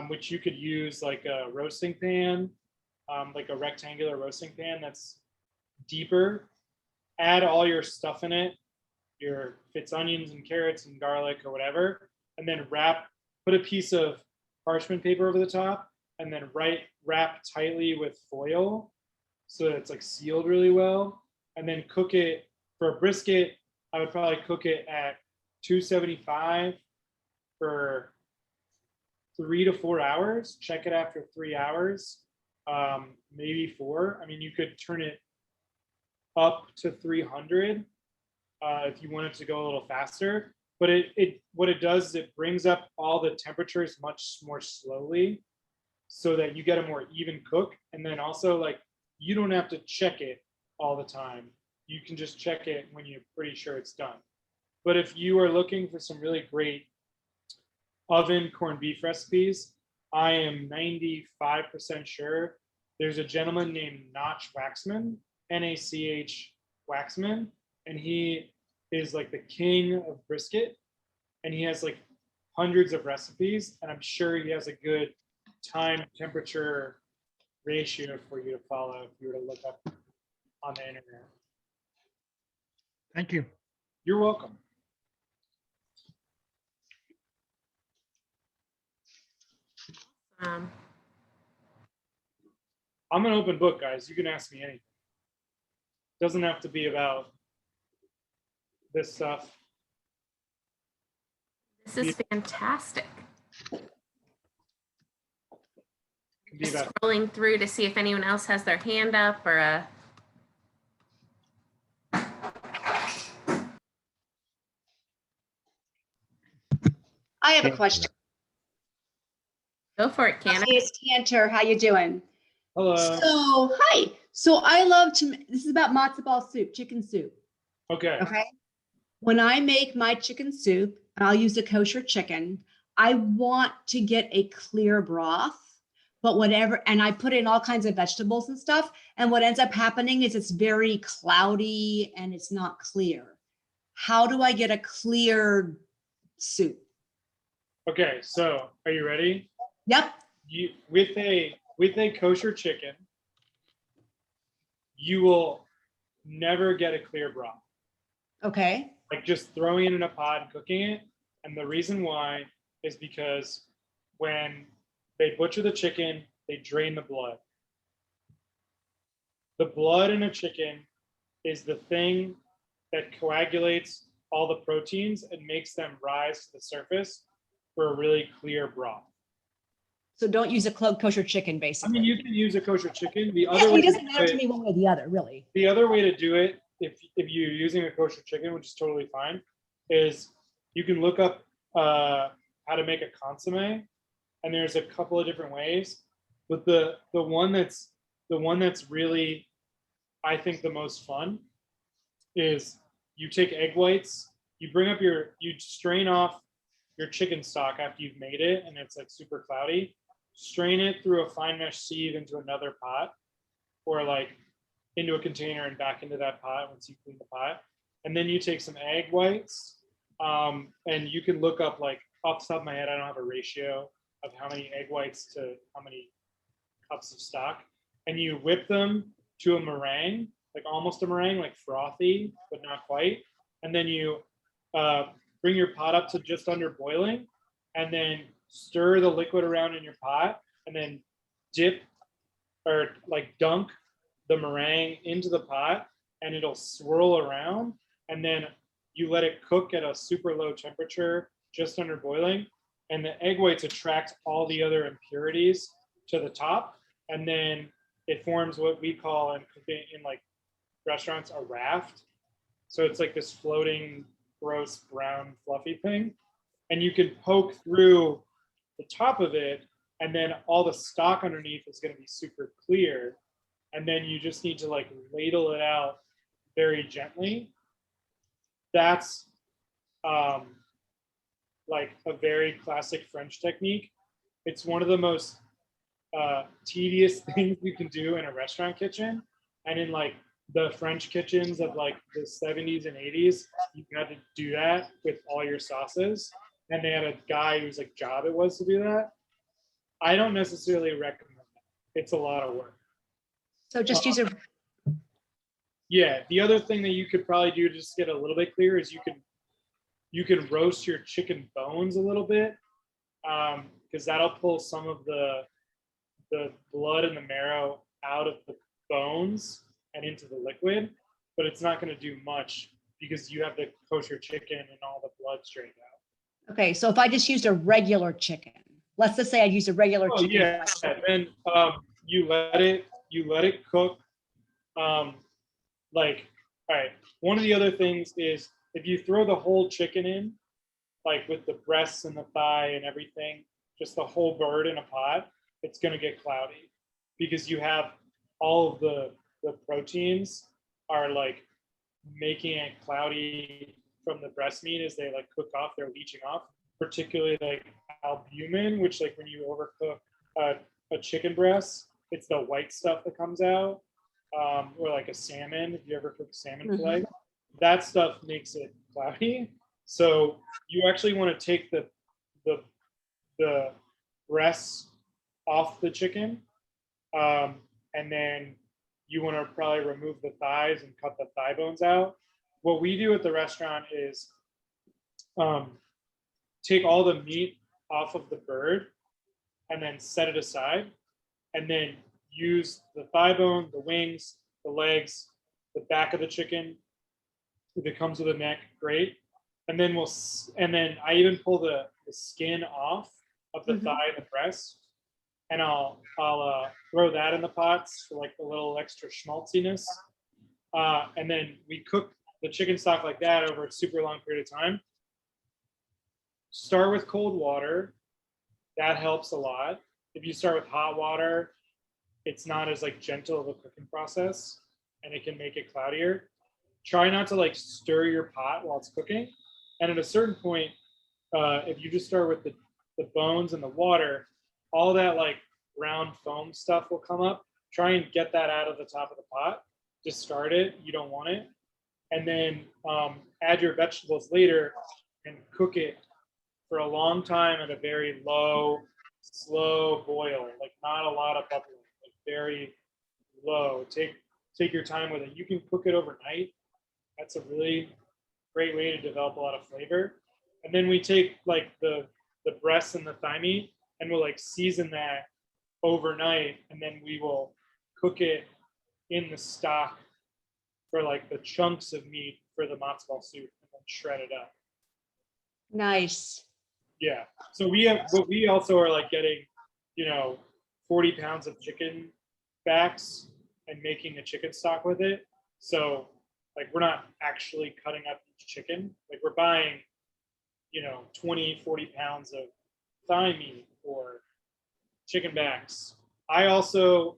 which you could use like a roasting pan, like a rectangular roasting pan that's deeper. Add all your stuff in it, if it's onions and carrots and garlic or whatever, and then put a piece of parchment paper over the top, and then wrap tightly with foil so that it's like sealed really well, and then cook it. For a brisket, I would probably cook it at 275 for 3 to 4 hours. Check it after 3 hours, maybe 4. I mean, you could turn it up to 300 if you want it to go a little faster. But what it does is it brings up all the temperatures much more slowly, so that you get a more even cook. And then also, like, you don't have to check it all the time. You can just check it when you're pretty sure it's done. But if you are looking for some really great oven corned beef recipes, I am 95% sure there's a gentleman named Notch Waxman, N-A-C-H Waxman, and he is like the king of brisket, and he has like hundreds of recipes, and I'm sure he has a good time temperature ratio for you to follow if you were to look up on the internet. Thank you. You're welcome. I'm an open book, guys. You can ask me anything. Doesn't have to be about this stuff. This is fantastic. Just scrolling through to see if anyone else has their hand up or a. I have a question. Go for it, Canna. Hey, it's Cantor. How you doing? Hello. So, hi. So I love to, this is about matzo ball soup, chicken soup. Okay. Okay. When I make my chicken soup, and I'll use a kosher chicken, I want to get a clear broth, but whatever, and I put in all kinds of vegetables and stuff. And what ends up happening is it's very cloudy and it's not clear. How do I get a clear soup? Okay. So are you ready? Yep. You with a kosher chicken, you will never get a clear broth. Okay. Like just throwing it in a pot and cooking it. And the reason why is because when they butcher the chicken, they drain the blood. The blood in a chicken is the thing that coagulates all the proteins and makes them rise to the surface for a really clear broth. So don't use a kosher chicken, I basically. mean, you can use a kosher chicken. The Yeah, other way it doesn't to do matter to it, me one way or the other, really. the other way to do it, if you're using a kosher chicken, which is totally fine, is you can look up how to make a consomme, and there's a couple of different ways. But the one that's really, I think, the most fun is you take egg whites, you strain off your chicken stock after you've made it, and it's like super cloudy. Strain it through a fine mesh sieve into another pot, or like into a container and back into that pot once you clean the pot. And then you take some egg whites, and you can look up, like, off the top of my head, I don't have a ratio of how many egg whites to how many cups of stock. And you whip them to a meringue, like almost a meringue, like frothy, but not quite. And then you bring your pot up to just under boiling, and then stir the liquid around in your pot, and then dip or like dunk the meringue into the pot, and it'll swirl around, and then you let it cook at a super low temperature, just under boiling, and the egg whites attract all the other impurities to the top, and then it forms what we call in like restaurants a raft. So it's like this floating, gross, brown, fluffy thing, and you can poke through the top of it, and then all the stock underneath is going to be super clear, and then you just need to like ladle it out very gently. That's like a very classic French technique. It's one of the most tedious things you can do in a restaurant kitchen, and in like the French kitchens of like the 70s and 80s, you had to do that with all your sauces, and they had a guy whose like job it was to do that. I don't necessarily recommend that. It's a lot of work. So just use a, Yeah, the other thing that you could probably do to just get a little bit clearer is you can roast your chicken bones a little bit, because that'll pull some of the blood and the marrow out of the bones and into the liquid, but it's not going to do much because you have the kosher chicken and all the blood strained out. okay, so if I just used a regular chicken, let's just say I'd use a regular Oh chicken. yeah, then you let it cook. Like, all right, one of the other things is if you throw the whole chicken in, like with the breasts and the thigh and everything, just the whole bird in a pot, it's going to get cloudy because you have all of the proteins are like making it cloudy from the breast meat as they like cook off, they're leaching off, particularly like albumin, which like when you overcook a chicken breast, it's the white stuff that comes out, or like a salmon, if you ever cook salmon fillet, that stuff makes it cloudy. So you actually want to take the breasts off the chicken, and then you want to probably remove the thighs and cut the thigh bones out. What we do at the restaurant is take all the meat off of the bird and then set it aside, and then use the thigh bone, the wings, the legs, the back of the chicken. If it comes with a neck, great. And then I even pull the skin off of the thigh and the breast, and I'll throw that in the pots for like a little extra schmaltziness. And then we cook the chicken stock like that over a super long period of time. Start with cold water. That helps a lot. If you start with hot water, it's not as like gentle of a cooking process, and it can make it cloudier. try not to like stir your pot while it's cooking. And at a certain point, if you just start with the bones and the water, all that like brown foam stuff will come up. Try and get that out of the top of the pot. Discard it. You don't want it. And then add your vegetables later and cook it for a long time at a very low, slow boil, like not a lot of bubbling, like very low. Take your time with it. You can cook it overnight. That's a really great way to develop a lot of flavor. And then we take like the breasts and the thigh meat and we'll like season that overnight, and then we will cook it in the stock for like the chunks of meat for the matzo ball soup, and then shred it up. Nice. Yeah. So we also are like getting, 40 pounds of chicken backs and making a chicken stock with it. So like we're not actually cutting up each chicken. Like we're buying, 20, 40 pounds of thigh meat or chicken backs. I also,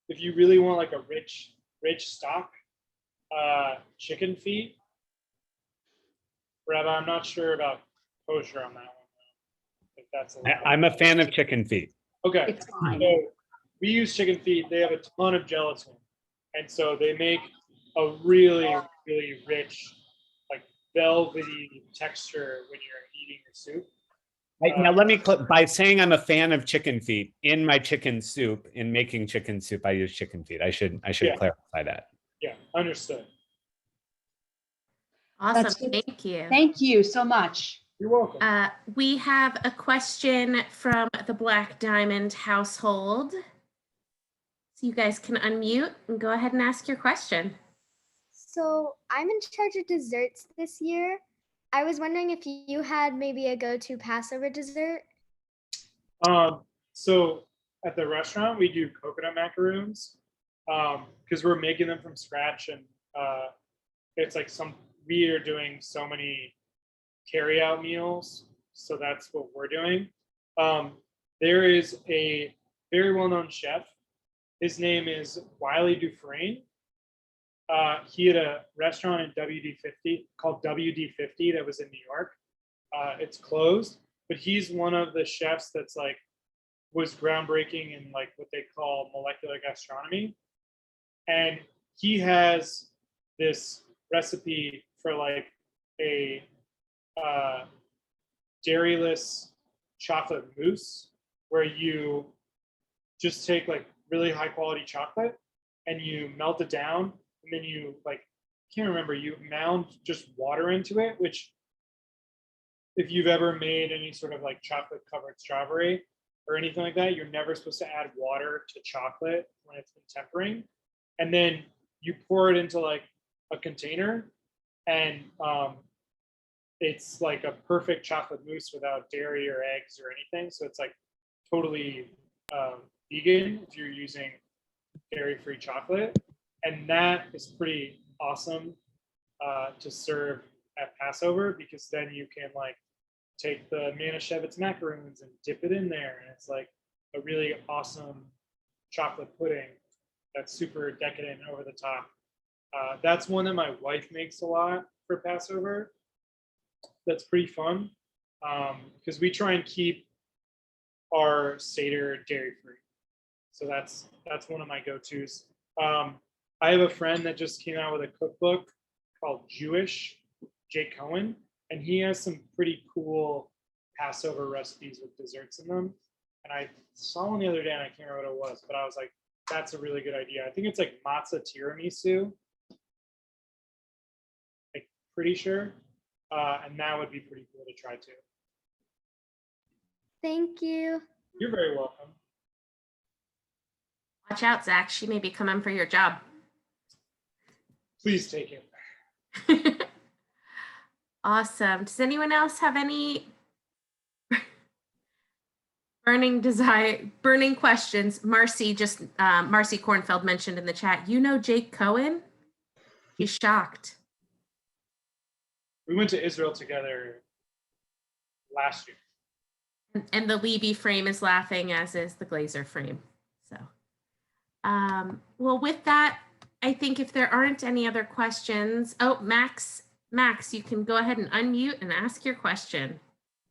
if you really want like a rich stock, chicken feet. Rabbi, I'm not sure about kosher on that one. If that's allowed. I'm a fan of chicken feet. Okay. It's fine. So we use chicken feet. They have a ton of gelatin, and so they make a really, really rich, like velvety texture when you're eating your soup. Now let me by saying I'm a fan of chicken feet in my chicken soup, in making chicken soup, I use chicken feet. I should Yeah. clarify that. Yeah, understood. Awesome. That's good. Thank you. Thank you so much. You're welcome. We have a question from the Black Diamond household. So you guys can unmute and go ahead and ask your question. So I'm in charge of desserts this year. I was wondering if you had maybe a go-to Passover dessert. So at the restaurant, we do coconut macaroons because we're making them from scratch, and it's like we are doing so many carry-out meals, so that's what we're doing. There is a very well-known chef. His name is Wiley Dufresne. He had a restaurant in WD50 called WD50 that was in New York. It's closed, but he's one of the chefs that's like was groundbreaking in like what they call molecular gastronomy. And he has this recipe for like a dairyless chocolate mousse, where you just take like really high quality chocolate and you melt it down. And then you can't remember, you mound just water into it, which if you've ever made any sort of like chocolate covered strawberry or anything like that, you're never supposed to add water to chocolate when it's been tempering. And then you pour it into like a container, and it's like a perfect chocolate mousse without dairy or eggs or anything. So it's like totally vegan if you're using dairy-free chocolate. And that is pretty awesome to serve at Passover, because then you can like take the Manischewitz macaroons and dip it in there, and it's like a really awesome chocolate pudding that's super decadent and over the top. That's one that my wife makes a lot for Passover. That's pretty fun because we try and keep our Seder dairy-free. So that's one of my go-tos. I have a friend that just came out with a cookbook called Jewish, Jake Cohen, and he has some pretty cool Passover recipes with desserts in them. And I saw one the other day and I can't remember what it was, but I was like, that's a really good idea. I think it's like matzah tiramisu. Like pretty sure. And that would be pretty cool to try too. Thank you. You're very welcome. Watch out, Zach. She may be coming for your job. Please take it. Awesome. Does anyone else have any burning questions? Marcy Kornfeld mentioned in the chat, Jake Cohen? He's shocked. We went to Israel together last year. And the Levy frame is laughing, as is the Glazer frame. So, well, with that, I think if there aren't any other questions, oh, Max, you can go ahead and unmute and ask your question.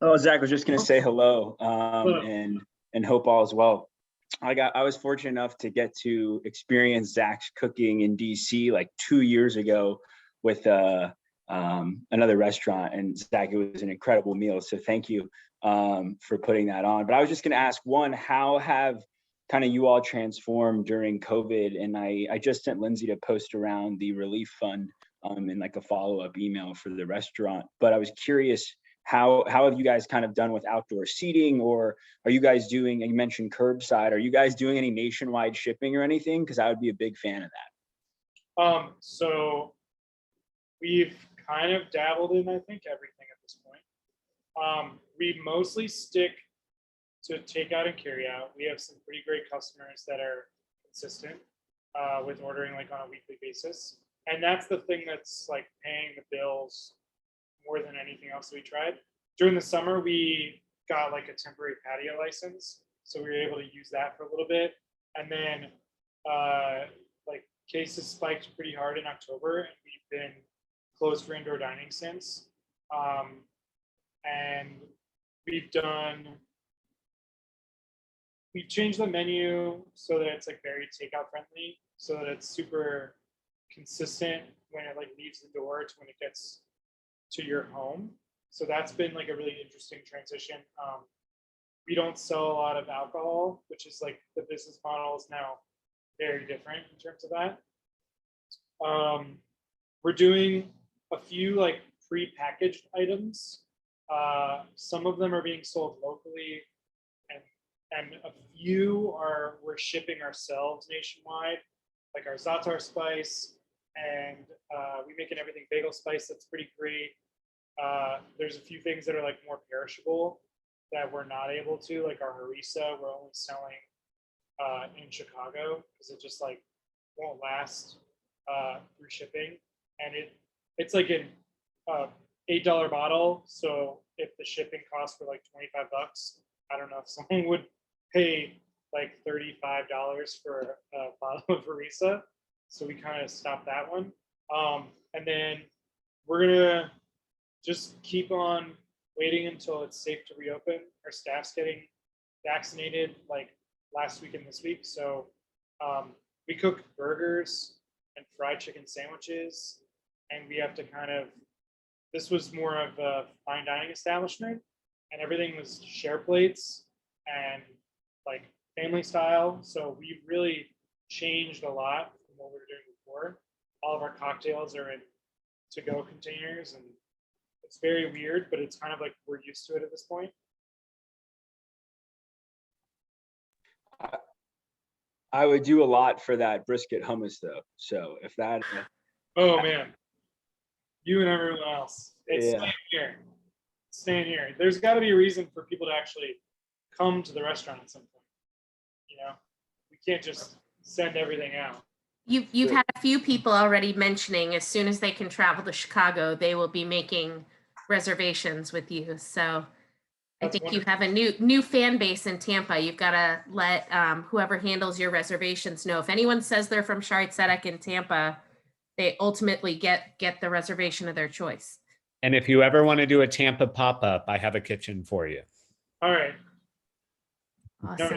Oh, Zach, was just going to say hello, Hello. and hope all is well. I was fortunate enough to get to experience Zach's cooking in DC like 2 years ago with another restaurant, and Zach, it was an incredible meal. So thank you for putting that on. But I was just going to ask, one, how have kind of you all transformed during COVID? And I just sent Lindsay to post around the relief fund in like a follow-up email for the restaurant. But I was curious, how have you guys kind of done with outdoor seating, or are you guys doing, you mentioned curbside, are you guys doing any nationwide shipping or anything? Because I would be a big fan of that. So we've kind of dabbled in, I think, everything at this point. We mostly stick to takeout and carry out. We have some pretty great customers that are consistent with ordering like on a weekly basis. And that's the thing that's like paying the bills more than anything else we tried. During the summer, we got like a temporary patio license. So we were able to use that for a little bit. And then like cases spiked pretty hard in October, and we've been closed for indoor dining since. And we've changed the menu so that it's like very takeout friendly, so that it's super consistent when it like leaves the door to when it gets to your home. So that's been like a really interesting transition. We don't sell a lot of alcohol, which is like the business model is now very different in terms of that. We're doing a few like pre-packaged items. Some of them are being sold locally, and a few we're shipping ourselves nationwide, like our Zatar spice, and we make an everything bagel spice that's pretty great. There's a few things that are like more perishable that we're not able to, like our harissa, we're only selling in Chicago because it just like won't last through shipping. And it's like an $8 bottle. So if the shipping costs were like $25, I don't know if someone would pay like $35 for a bottle of harissa. So we kind of stopped that one. And then we're gonna just keep on waiting until it's safe to reopen. Our staff's getting vaccinated like last week and this week. So we cook burgers and fried chicken sandwiches, and we have to this was more of a fine dining establishment, and everything was share plates and like family style. So we've really changed a lot from what we were doing before. All of our cocktails are in to-go containers, and it's very weird, but it's kind of like we're used to it at this point. I would do a lot for that brisket hummus though. So if that. Oh man, you and everyone else. It's Yeah. staying here. It's staying here. There's got to be a reason for people to actually come to the restaurant at some point. You know, we can't just send everything out. You've had a few people already mentioning as soon as they can travel to Chicago, they will be making reservations with you. So I That's think you have a new fan base in Tampa. You've got to let whoever handles your reservations know. If anyone says they're from Schaarai Zedek in Tampa, they ultimately get the reservation of their choice. And if you ever want to do a Tampa pop-up, I have a kitchen for you. All right. Awesome.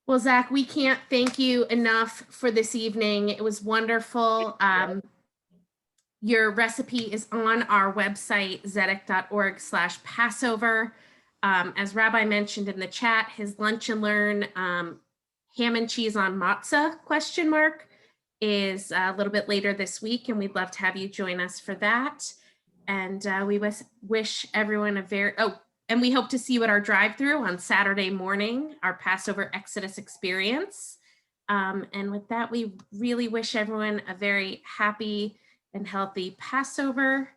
Well, Zach, we can't thank you enough for this evening. It was wonderful. Your recipe is on our website, zedek.org/Passover. As Rabbi mentioned in the chat, his Lunch and Learn ham and cheese on matzah ? Is a little bit later this week, and we'd love to have you join us for that. And we wish everyone and we hope to see you at our drive-through on Saturday morning, our Passover Exodus experience. And with that, we really wish everyone a very happy and healthy Passover.